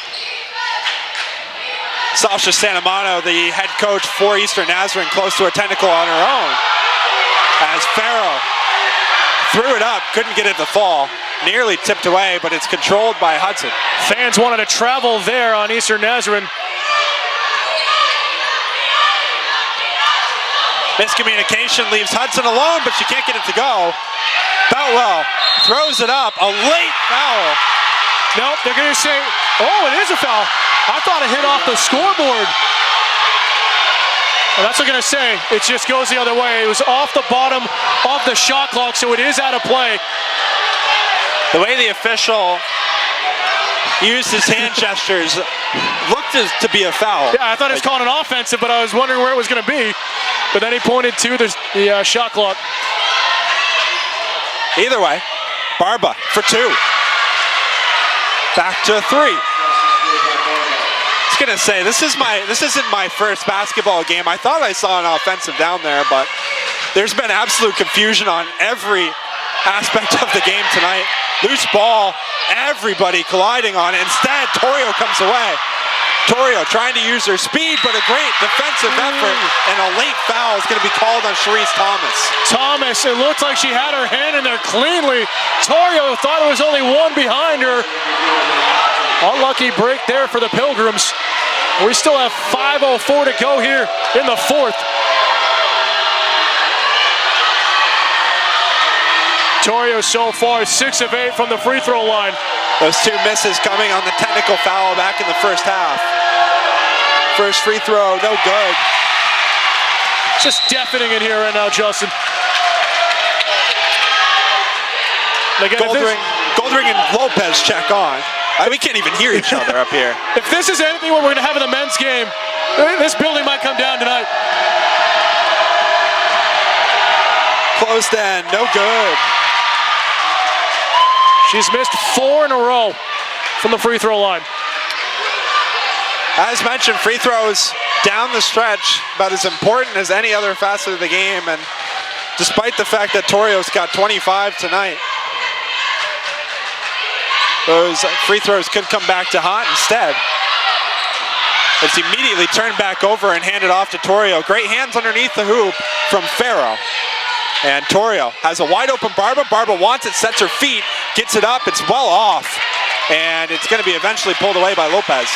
Sasha Santamano, the head coach for Eastern Nazarene, close to a technical on her own. As Farrow threw it up, couldn't get it to fall. Nearly tipped away, but it's controlled by Hudson. Fans wanted to travel there on Eastern Nazarene. Miscommunication leaves Hudson alone, but she can't get it to go. Boutwell throws it up, a late foul. Nope, they're gonna say, oh, it is a foul. I thought it hit off the scoreboard. Well, that's what I'm gonna say. It just goes the other way. It was off the bottom of the shot clock, so it is out of play. The way the official used his hand gestures looked to be a foul. Yeah, I thought he was calling an offensive, but I was wondering where it was gonna be. But then he pointed to the shot clock. Either way, Barba for 2. Back to 3. I was gonna say, this isn't my first basketball game. I thought I saw an offensive down there, but there's been absolute confusion on every aspect of the game tonight. Loose ball, everybody colliding on it. Instead, Torrio comes away. Torrio trying to use her speed, but a great defensive effort, and a late foul is going to be called on Sharice Thomas. Thomas, it looked like she had her hand in there cleanly. Torrio thought it was only one behind her. Unlucky break there for the Pilgrims. We still have 5:04 to go here in the 4th. Torrio so far 6 of 8 from the free throw line. Those 2 misses coming on the technical foul back in the first half. First free throw, no good. It's just deafening in here right now, Justin. Again, Goldring and Lopez check on. We can't even hear each other up here. If this is anything what we're going to have in the men's game, this building might come down tonight. Closed end, no good. She's missed 4 in a row from the free throw line. As mentioned, free throws down the stretch, about as important as any other facet of the game. And despite the fact that Torrio's got 25 tonight, those free throws could come back to haunt instead. It's immediately turned back over and handed off to Torrio. Great hands underneath the hoop from Farrow. And Torrio has a wide open Barba. Barba wants it, sets her feet, gets it up, it's well off. And it's gonna be eventually pulled away by Lopez.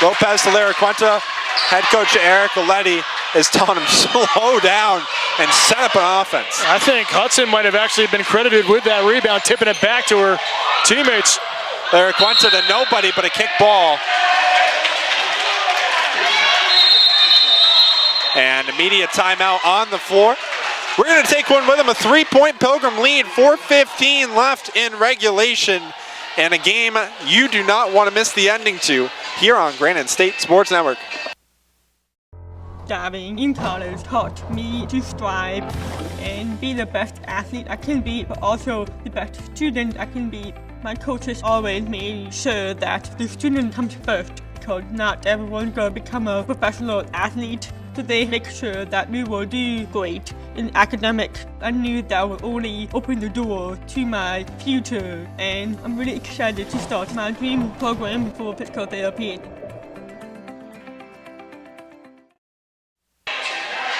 Lopez to Lara Cuenta. Head coach Eric Aletti is telling him slow down and set up an offense. I think Hudson might have actually been credited with that rebound, tipping it back to her teammates. Lara Cuenta to nobody but a kick ball. And immediate timeout on the floor. We're going to take one with them, a 3-point Pilgrim lead, 4:15 left in regulation, and a game you do not want to miss the ending to here on Granite State Sports Network. Diving in college taught me to strive and be the best athlete I can be, but also the best student I can be. My coaches always made sure that the student comes first, because not everyone's going to become a professional athlete. So they make sure that we will do great in academics. I knew that would only open the door to my future, and I'm really excited to start my dream program for physical therapy.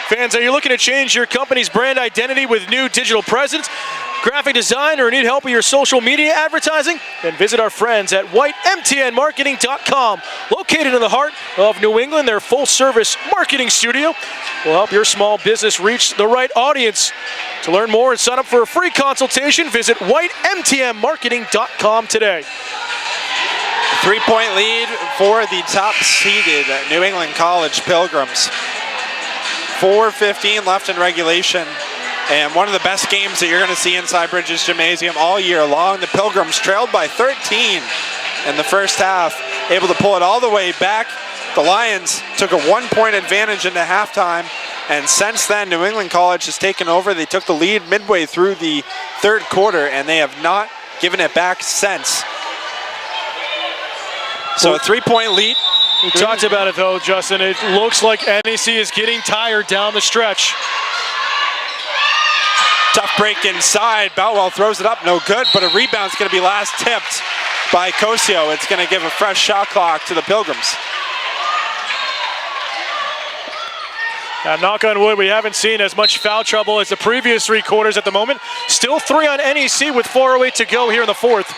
Fans, are you looking to change your company's brand identity with new digital presence, graphic design, or need help with your social media advertising? Then visit our friends at whitemtnmarketing.com. Located in the heart of New England, their full-service marketing studio will help your small business reach the right audience. To learn more and sign up for a free consultation, visit whitemtnmarketing.com today. 3-point lead for the top-seeded New England College Pilgrims. 4:15 left in regulation, and one of the best games that you're going to see inside Bridges Gymnasium all year long. The Pilgrims trailed by 13 in the first half, able to pull it all the way back. The Lions took a 1-point advantage into halftime, and since then, New England College has taken over. They took the lead midway through the third quarter, and they have not given it back since. So a 3-point lead. We talked about it though, Justin. It looks like NEC is getting tired down the stretch. Tough break inside. Boutwell throws it up, no good, but a rebound's going to be last tipped by Cosio. It's going to give a fresh shot clock to the Pilgrims. Now, knock on wood, we haven't seen as much foul trouble as the previous 3 quarters at the moment. Still 3 on NEC with 4:08 to go here in the fourth.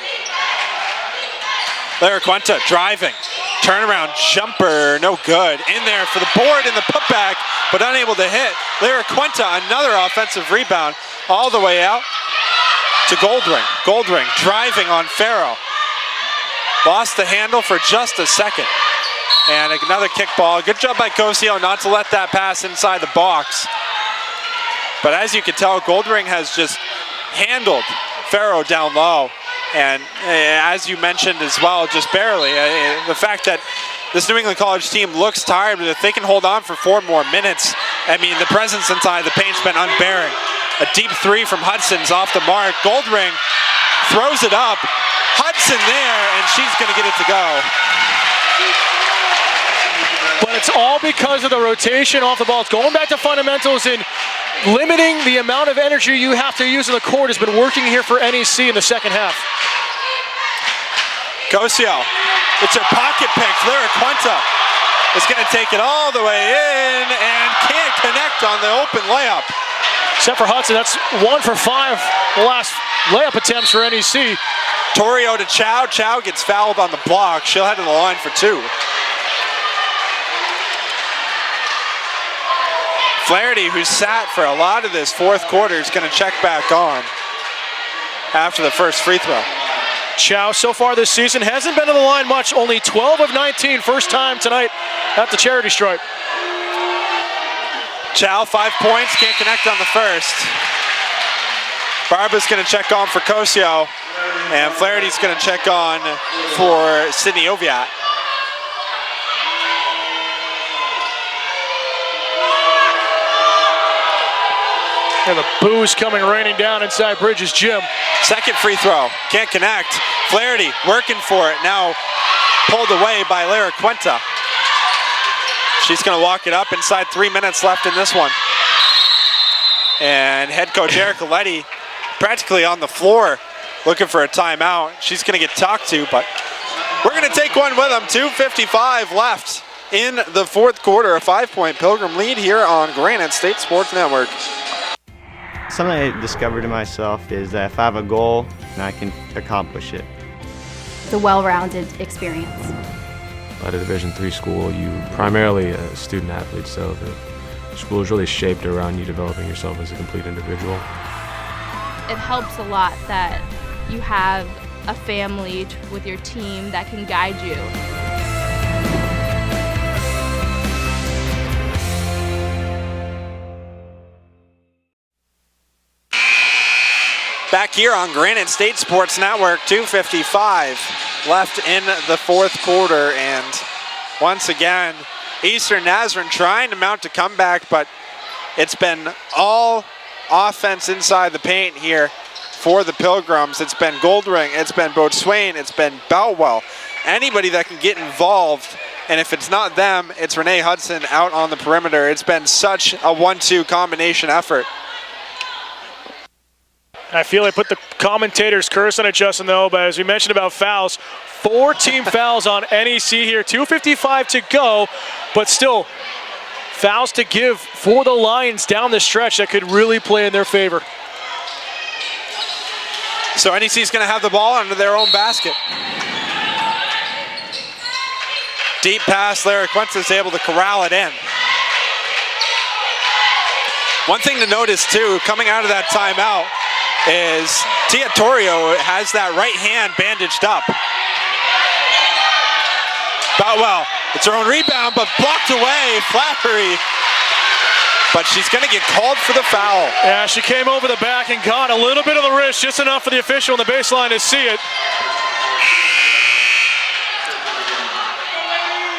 Lara Quenta driving. Turnaround jumper, no good. In there for the board and the putback, but unable to hit. Lara Quenta, another offensive rebound, all the way out to Goldring. Goldring driving on Farrow. Lost the handle for just a second. And another kickball. Good job by Cosio not to let that pass inside the box. But as you can tell, Goldring has just handled Farrow down low. And as you mentioned as well, just barely. The fact that this New England College team looks tired, but if they can hold on for 4 more minutes, I mean, the presence inside the paint's been unbearing. A deep 3 from Hudson's off the mark. Goldring throws it up. Hudson there, and she's going to get it to go. But it's all because of the rotation off the ball. It's going back to fundamentals and limiting the amount of energy you have to use on the court has been working here for NEC in the second half. Cosio, it's a pocket pick. Lara Quenta is going to take it all the way in and can't connect on the open layup. Except for Hudson, that's 1 for 5 the last layup attempts for NEC. Torrio to Chow. Chow gets fouled on the block. She'll head to the line for 2. Flaherty, who sat for a lot of this fourth quarter, is going to check back on after the first free throw. Chow so far this season hasn't been to the line much, only 12 of 19, first time tonight at the charity stripe. Chow, 5 points, can't connect on the first. Barba's going to check on for Cosio, and Flaherty's going to check on for Sydney Oviatt. And the booze coming raining down inside Bridges Gym. Second free throw, can't connect. Flaherty working for it, now pulled away by Lara Quenta. She's going to walk it up inside 3 minutes left in this one. And head coach Erica Letty practically on the floor looking for a timeout. She's going to get talked to, but we're going to take one with them. 2:55 left in the fourth quarter. A 5-point Pilgrim lead here on Granite State Sports Network. Something I discovered in myself is that if I have a goal, then I can accomplish it. It's a well-rounded experience. At a Division III school, you primarily a student athlete, so the school is really shaped around you developing yourself as a complete individual. It helps a lot that you have a family with your team that can guide you. Back here on Granite State Sports Network, 2:55 left in the fourth quarter, and once again, Eastern Nazarene trying to mount a comeback, but it's been all offense inside the paint here for the Pilgrims. It's been Goldring, it's been Boatswain, it's been Boutwell. Anybody that can get involved, and if it's not them, it's Renee Hudson out on the perimeter. It's been such a 1-2 combination effort. I feel I put the commentator's curse on it, Justin, though, but as we mentioned about fouls, 4 team fouls on NEC here, 2:55 to go, but still fouls to give for the Lions down the stretch that could really play in their favor. So NEC's going to have the ball under their own basket. Deep pass, Lara Quinta's able to corral it in. One thing to notice too, coming out of that timeout, is Tia Torrio has that right hand bandaged up. Boutwell, it's her own rebound, but blocked away, Flattery. But she's gonna get called for the foul. Yeah, she came over the back and got a little bit of the wrist, just enough for the official on the baseline to see it.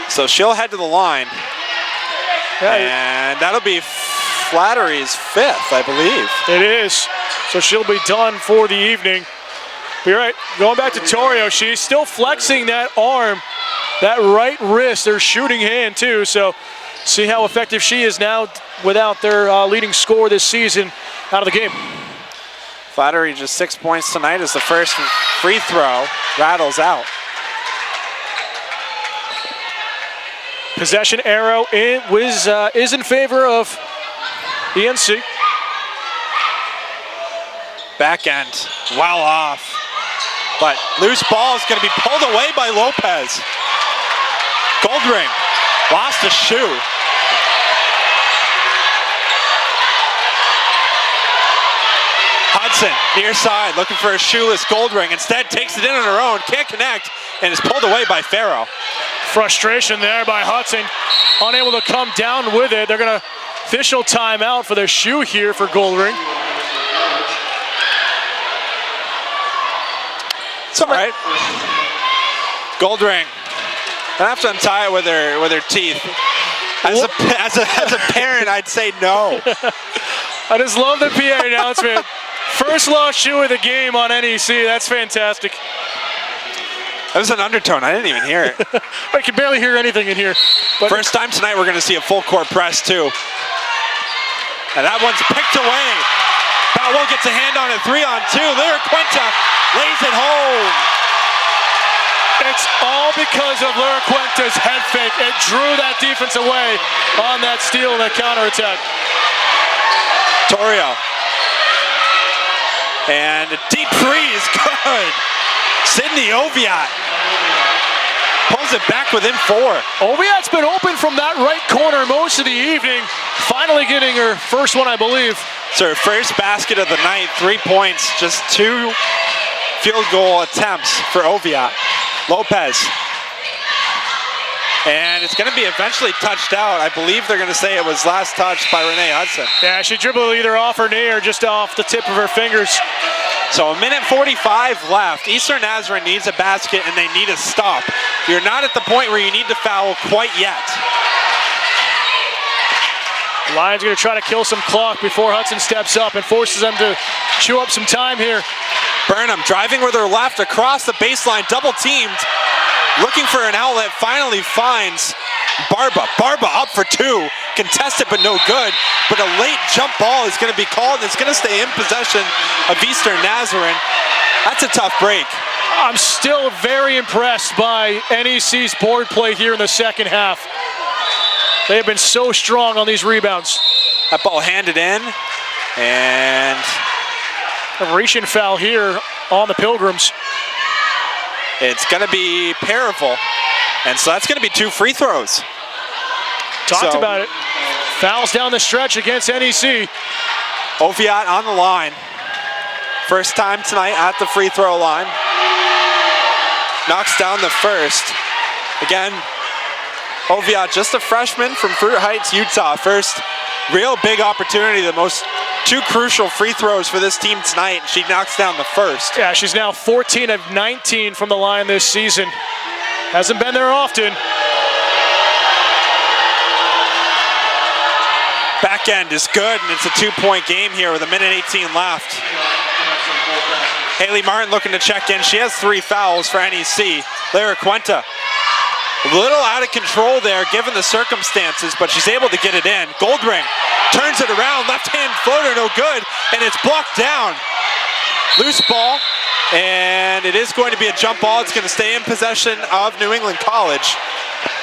So she'll head to the line. And that'll be Flattery's 5th, I believe. It is. So she'll be done for the evening. But you're right, going back to Torrio, she's still flexing that arm, that right wrist, their shooting hand too. So see how effective she is now without their leading scorer this season out of the game. Flattery just 6 points tonight as the first free throw rattles out. Possession arrow is in favor of the NC. Back end, well off. But loose ball is going to be pulled away by Lopez. Goldring lost a shoe. Hudson, near side, looking for a shoeless Goldring. Instead, takes it in on her own, can't connect, and is pulled away by Farrow. Frustration there by Hudson, unable to come down with it. They're going to official timeout for their shoe here for Goldring. It's all right. Goldring, I have to untie it with her teeth. As a parent, I'd say no. I just love the PA announcement. First lost shoe of the game on NEC. That's fantastic. That was an undertone. I didn't even hear it. I can barely hear anything in here. But first time tonight we're going to see a full court press too. And that one's picked away. Boutwell gets a hand on it, 3-on-2. Lara Quinta lays it home. It's all because of Lara Quinta's head fake. It drew that defense away on that steal and that counterattack. Torrio. And a deep three is good. Sydney Oviatt pulls it back within 4. Oviatt's been open from that right corner most of the evening. Finally getting her first one, I believe. It's her first basket of the night, 3 points, just 2 field goal attempts for Oviatt. Lopez. And it's going to be eventually touched out. I believe they're going to say it was last touched by Renee Hudson. Yeah, she dribbled either off her knee or just off the tip of her fingers. So 1:45 left. Eastern Nazarene needs a basket and they need a stop. You're not at the point where you need to foul quite yet. Lions going to try to kill some clock before Hudson steps up and forces them to chew up some time here. Burnham driving with her left across the baseline, double teamed. Looking for an outlet, finally finds Barba. Barba up for 2. Contested but no good. But a late jump ball is going to be called and it's going to stay in possession of Eastern Nazarene. That's a tough break. I'm still very impressed by NEC's board play here in the second half. They have been so strong on these rebounds. That ball handed in, and a reach-in foul here on the Pilgrims. It's going to be Paravel, and so that's going to be 2 free throws. Talked about it. Fouls down the stretch against NEC. Oviatt on the line. First time tonight at the free throw line. Knocks down the first. Again, Oviatt, just a freshman from Fruit Heights, Utah. First real big opportunity, the most 2 crucial free throws for this team tonight. She knocks down the first. Yeah, she's now 14 of 19 from the line this season. Hasn't been there often. Back end is good, and it's a 2-point game here with 1:18 left. Haley Martin looking to check in. She has 3 fouls for NEC. Lara Quinta, a little out of control there given the circumstances, but she's able to get it in. Goldring turns it around, left hand floater, no good, and it's blocked down. Loose ball, and it is going to be a jump ball. It's going to stay in possession of New England College.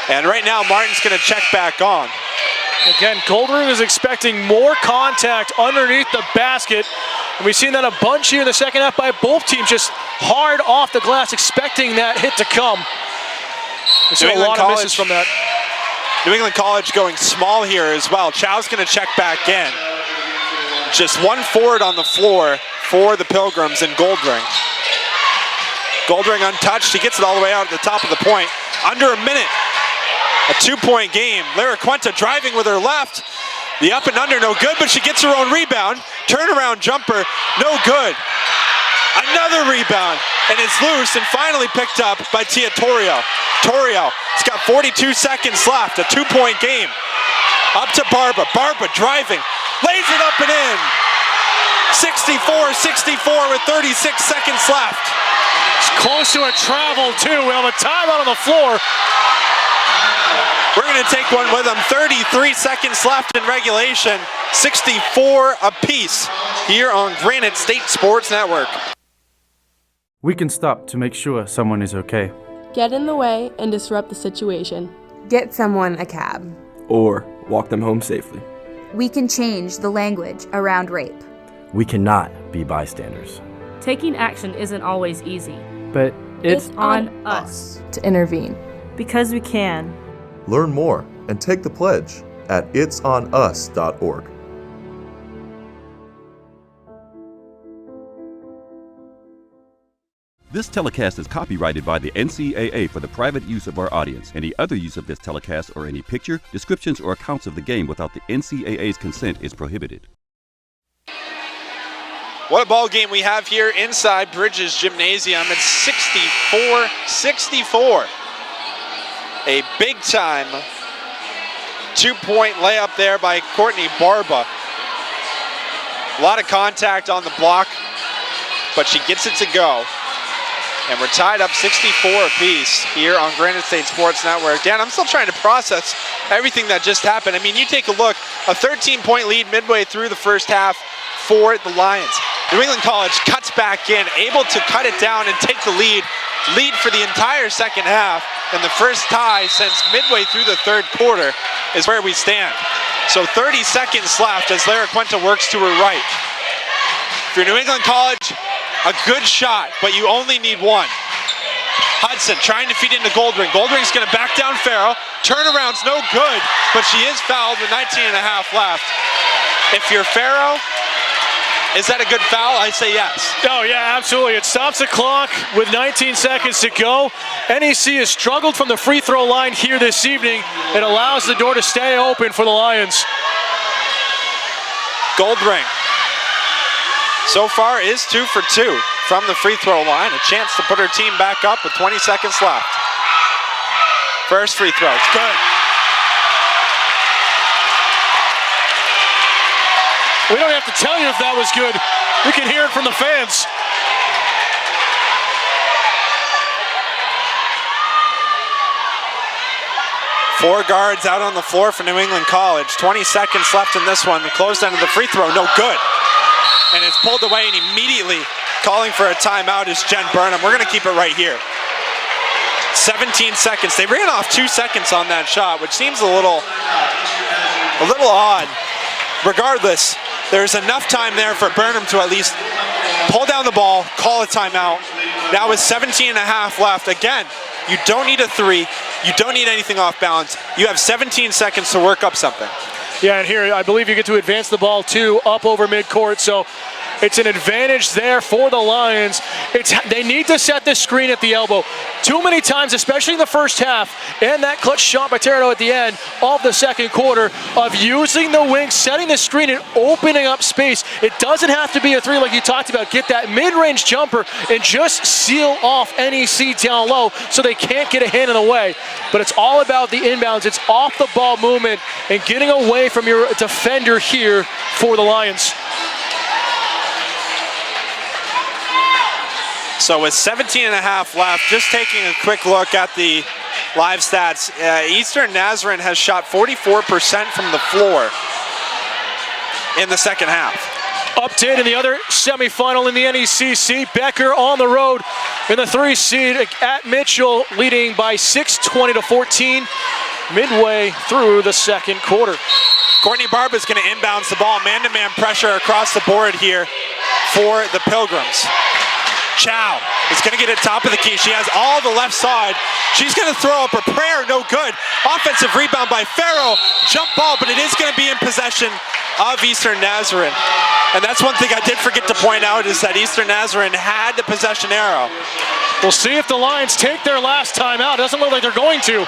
And right now, Martin's going to check back on. Again, Goldring is expecting more contact underneath the basket. And we've seen that a bunch here in the second half by both teams, just hard off the glass, expecting that hit to come. We see a lot of misses from that. New England College going small here as well. Chow's going to check back in. Just one forward on the floor for the Pilgrims in Goldring. Goldring untouched. He gets it all the way out at the top of the point. Under a minute. A 2-point game. Lara Quenta driving with her left. The up and under, no good, but she gets her own rebound. Turnaround jumper, no good. Another rebound, and it's loose and finally picked up by Tia Torrio. Torrio, it's got 42 seconds left, a 2-point game. Up to Barba. Barba driving, lays it up and in. 64-64 with 36 seconds left. It's close to a travel, too. We have a timeout on the floor. We're going to take one with them. 33 seconds left in regulation. 64 apiece here on Granite State Sports Network. We can stop to make sure someone is okay. Get in the way and disrupt the situation. Get someone a cab. Or walk them home safely. We can change the language around rape. We cannot be bystanders. Taking action isn't always easy. But it's on us to intervene. Because we can. Learn more and take the pledge at itsonus.org. This telecast is copyrighted by the NCAA for the private use of our audience. Any other use of this telecast or any picture, descriptions, or accounts of the game without the NCAA's consent is prohibited. What a ball game we have here inside Bridges Gymnasium. It's 64-64. A big-time 2-point layup there by Courtney Barba. A lot of contact on the block, but she gets it to go. And we're tied up 64 apiece here on Granite State Sports Network. Dan, I'm still trying to process everything that just happened. I mean, you take a look, a 13-point lead midway through the first half for the Lions. New England College cuts back in, able to cut it down and take the lead for the entire second half. And the first tie since midway through the third quarter is where we stand. So 30 seconds left as Lara Quenta works to her right. If you're New England College, a good shot, but you only need one. Hudson trying to feed into Goldring. Goldring's going to back down Farrell. Turnaround's no good, but she is fouled with 19 and a half left. If you're Farrell, is that a good foul? I say yes. Oh, yeah, absolutely. It stops the clock with 19 seconds to go. NEC has struggled from the free throw line here this evening. It allows the door to stay open for the Lions. Goldring so far is 2 for 2 from the free throw line. A chance to put her team back up with 20 seconds left. First free throw, it's good. We don't have to tell you if that was good. We can hear it from the fans. Four guards out on the floor for New England College. 20 seconds left in this one. The closed end of the free throw, no good. And it's pulled away, and immediately calling for a timeout is Jen Burnham. We're going to keep it right here. 17 seconds. They ran off 2 seconds on that shot, which seems a little odd. Regardless, there's enough time there for Burnham to at least pull down the ball, call a timeout. Now with 17 and a half left, again, you don't need a three. You don't need anything off balance. You have 17 seconds to work up something. Yeah, and here I believe you get to advance the ball too, up over midcourt. So it's an advantage there for the Lions. They need to set the screen at the elbow. Too many times, especially in the first half, and that clutch shot by Terrado at the end of the second quarter, of using the wing, setting the screen and opening up space. It doesn't have to be a three like you talked about. Get that mid-range jumper and just seal off NEC down low so they can't get a hand in the way. But it's all about the inbounds. It's off the ball movement and getting away from your defender here for the Lions. So with 17 and a half left, just taking a quick look at the live stats, Eastern Nazarene has shot 44% from the floor in the second half. Update in the other semifinal in the NECC. Becker on the road in the 3 seed at Mitchell, leading by 6, 20-14. midway through the second quarter. Courtney Barba is going to inbounds the ball. Man-to-man pressure across the board here for the Pilgrims. Chow is going to get it top of the key. She has all the left side. She's going to throw up a prayer, no good. Offensive rebound by Farrow. Jump ball, but it is going to be in possession of Eastern Nazarene. And that's one thing I did forget to point out is that Eastern Nazarene had the possession arrow. We'll see if the Lions take their last timeout. Doesn't look like they're going to.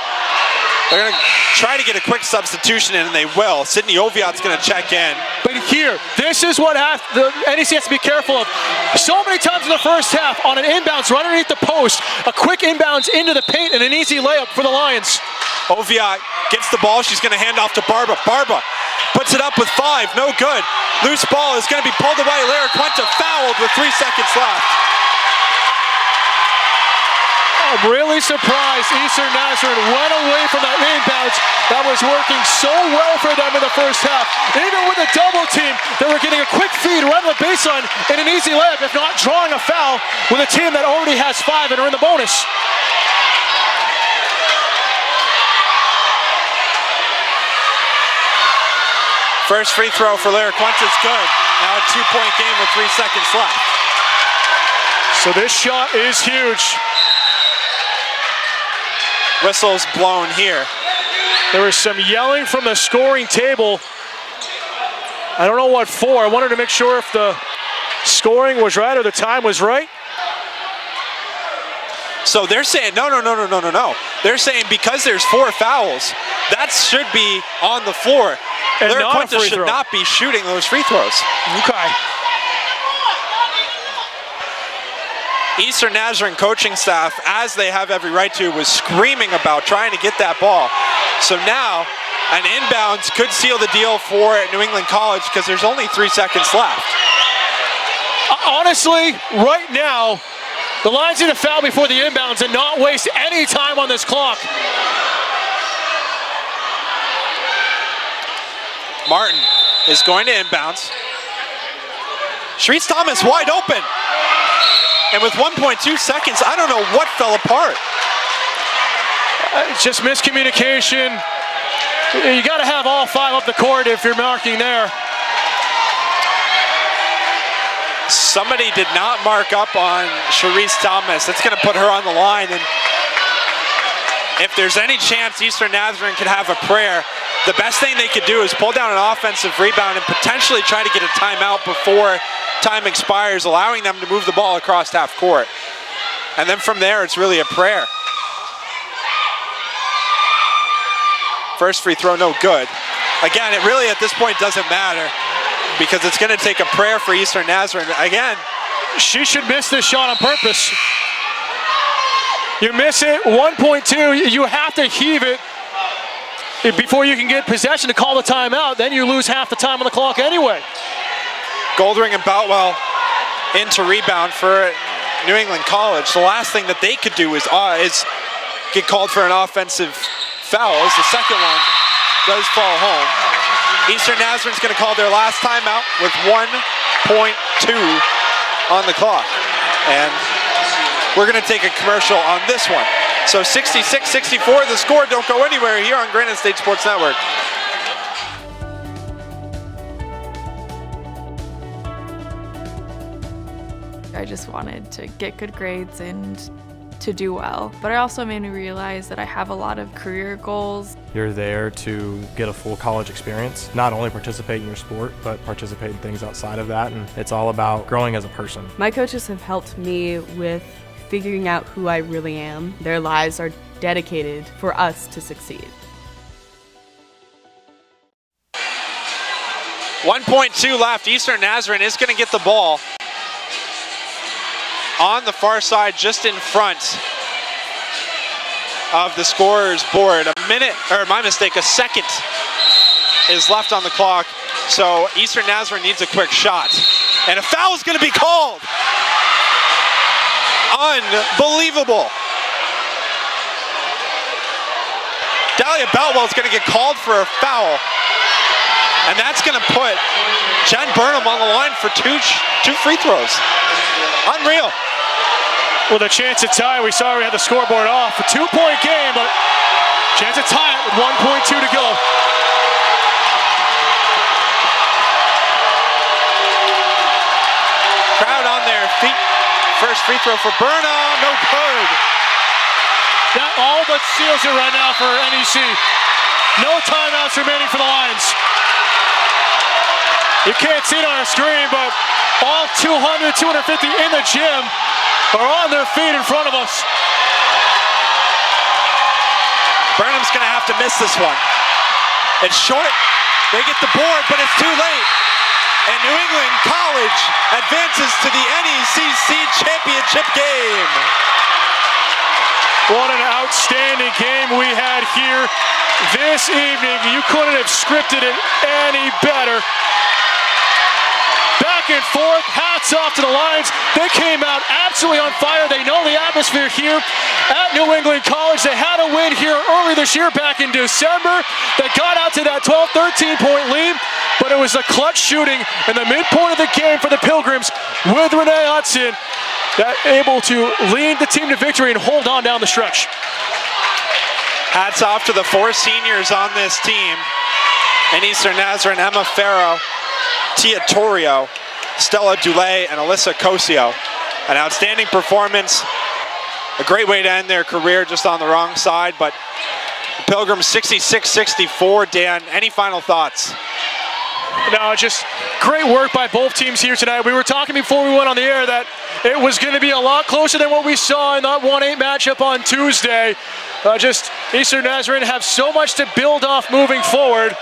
They're going to try to get a quick substitution in, and they will. Sydney Oviatt's going to check in. But here, this is what the NEC has to be careful of. So many times in the first half, on an inbounds right underneath the post, a quick inbounds into the paint and an easy layup for the Lions. Oviatt gets the ball. She's going to hand off to Barba. Barba puts it up with 5. No good. Loose ball is going to be pulled away. Lara Quinta fouled with 3 seconds left. I'm really surprised Eastern Nazarene went away from that inbounds that was working so well for them in the first half. Even with a double team, they were getting a quick feed right on the baseline and an easy layup, if not drawing a foul with a team that already has 5 and are in the bonus. First free throw for Lara Quinta is good. Now a 2-point game with 3 seconds left. So this shot is huge. Whistle's blown here. There was some yelling from the scoring table. I don't know what for. I wanted to make sure if the scoring was right or the time was right. So they're saying, no. They're saying because there's 4 fouls, that should be on the floor. And Lara not a Quinta free should throw. not be shooting those free throws. Okay. Eastern Nazarene coaching staff, as they have every right to, was screaming about trying to get that ball. So now, an inbounds could seal the deal for New England College because there's only 3 seconds left. Honestly, right now, the Lions need to foul before the inbounds and not waste any time on this clock. Martin is going to inbounds. Sharice Thomas wide open. And with 1.2 seconds, I don't know what fell apart. It's just miscommunication. You got to have all 5 up the court if you're marking there. Somebody did not mark up on Sharice Thomas. That's going to put her on the line. And if there's any chance Eastern Nazarene could have a prayer, the best thing they could do is pull down an offensive rebound and potentially try to get a timeout before time expires, allowing them to move the ball across half court. And then from there, it's really a prayer. First free throw, no good. Again, it really at this point doesn't matter because it's going to take a prayer for Eastern Nazarene. Again, she should miss this shot on purpose. You miss it, 1.2, you have to heave it before you can get possession to call the timeout. Then you lose half the time on the clock anyway. Goldring and Boutwell into rebound for New England College. The last thing that they could do is get called for an offensive foul. As the second one does fall home. Eastern Nazarene's going to call their last timeout with 1.2 on the clock. And we're going to take a commercial on this one. So 66-64, the score. Don't go anywhere here on Granite State Sports Network. I just wanted to get good grades and to do well. But it also made me realize that I have a lot of career goals. You're there to get a full college experience, not only participate in your sport, but participate in things outside of that. And it's all about growing as a person. My coaches have helped me with figuring out who I really am. Their lives are dedicated for us to succeed. 1.2 left. Eastern Nazarene is going to get the ball on the far side, just in front of the scorer's board. A second is left on the clock. So Eastern Nazarene needs a quick shot. And a foul is going to be called. Unbelievable. Dahlia Boutwell is going to get called for a foul. And that's going to put Jen Burnham on the line for two free throws. Unreal. With a chance to tie, we saw we had the scoreboard off. A 2-point game, but Chance to tie it with 1.2 to go. Crowd on their feet. First free throw for Berna, no good. That all but seals it right now for NEC. No timeouts remaining for the Lions. You can't see it on our screen, but all 200, 250 in the gym are on their feet in front of us. Burnham's going to have to miss this one. It's short. They get the board, but it's too late. And New England College advances to the NECC championship game. What an outstanding game we had here this evening. You couldn't have scripted it any better. Back and forth, hats off to the Lions. They came out absolutely on fire. They know the atmosphere here at New England College. They had a win here early this year back in December. They got out to that 12, 13-point lead, but it was a clutch shooting in the midpoint of the game for the Pilgrims with Renee Hudson that able to lead the team to victory and hold on down the stretch. Hats off to the 4 seniors on this team. In Eastern Nazarene, Emma Farrow, Tia Torrio, Stella Dulé, and Alyssa Cosio. An outstanding performance. A great way to end their career, just on the wrong side, but the Pilgrims 66-64. Dan, any final thoughts? No, just great work by both teams here tonight. We were talking before we went on the air that it was going to be a lot closer than what we saw in that 1-8 matchup on Tuesday. Just Eastern Nazarene have so much to build off moving forward,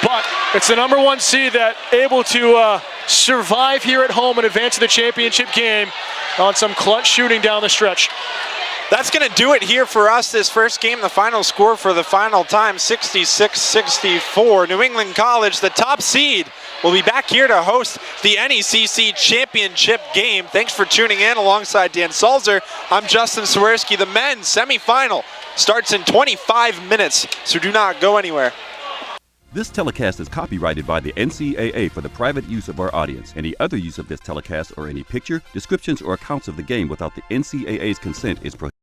but it's the #1 seed that able to survive here at home and advance to the championship game on some clutch shooting down the stretch. That's going to do it here for us this first game. The final score for the final time, 66-64. New England College, the top seed, will be back here to host the NECC championship game. Thanks for tuning in alongside Dan Salzer. I'm Justin Swiderski. The men's semifinal starts in 25 minutes, so do not go anywhere. This telecast is copyrighted by the NCAA for the private use of our audience. Any other use of this telecast or any picture, descriptions, or accounts of the game without the NCAA's consent is prohibited.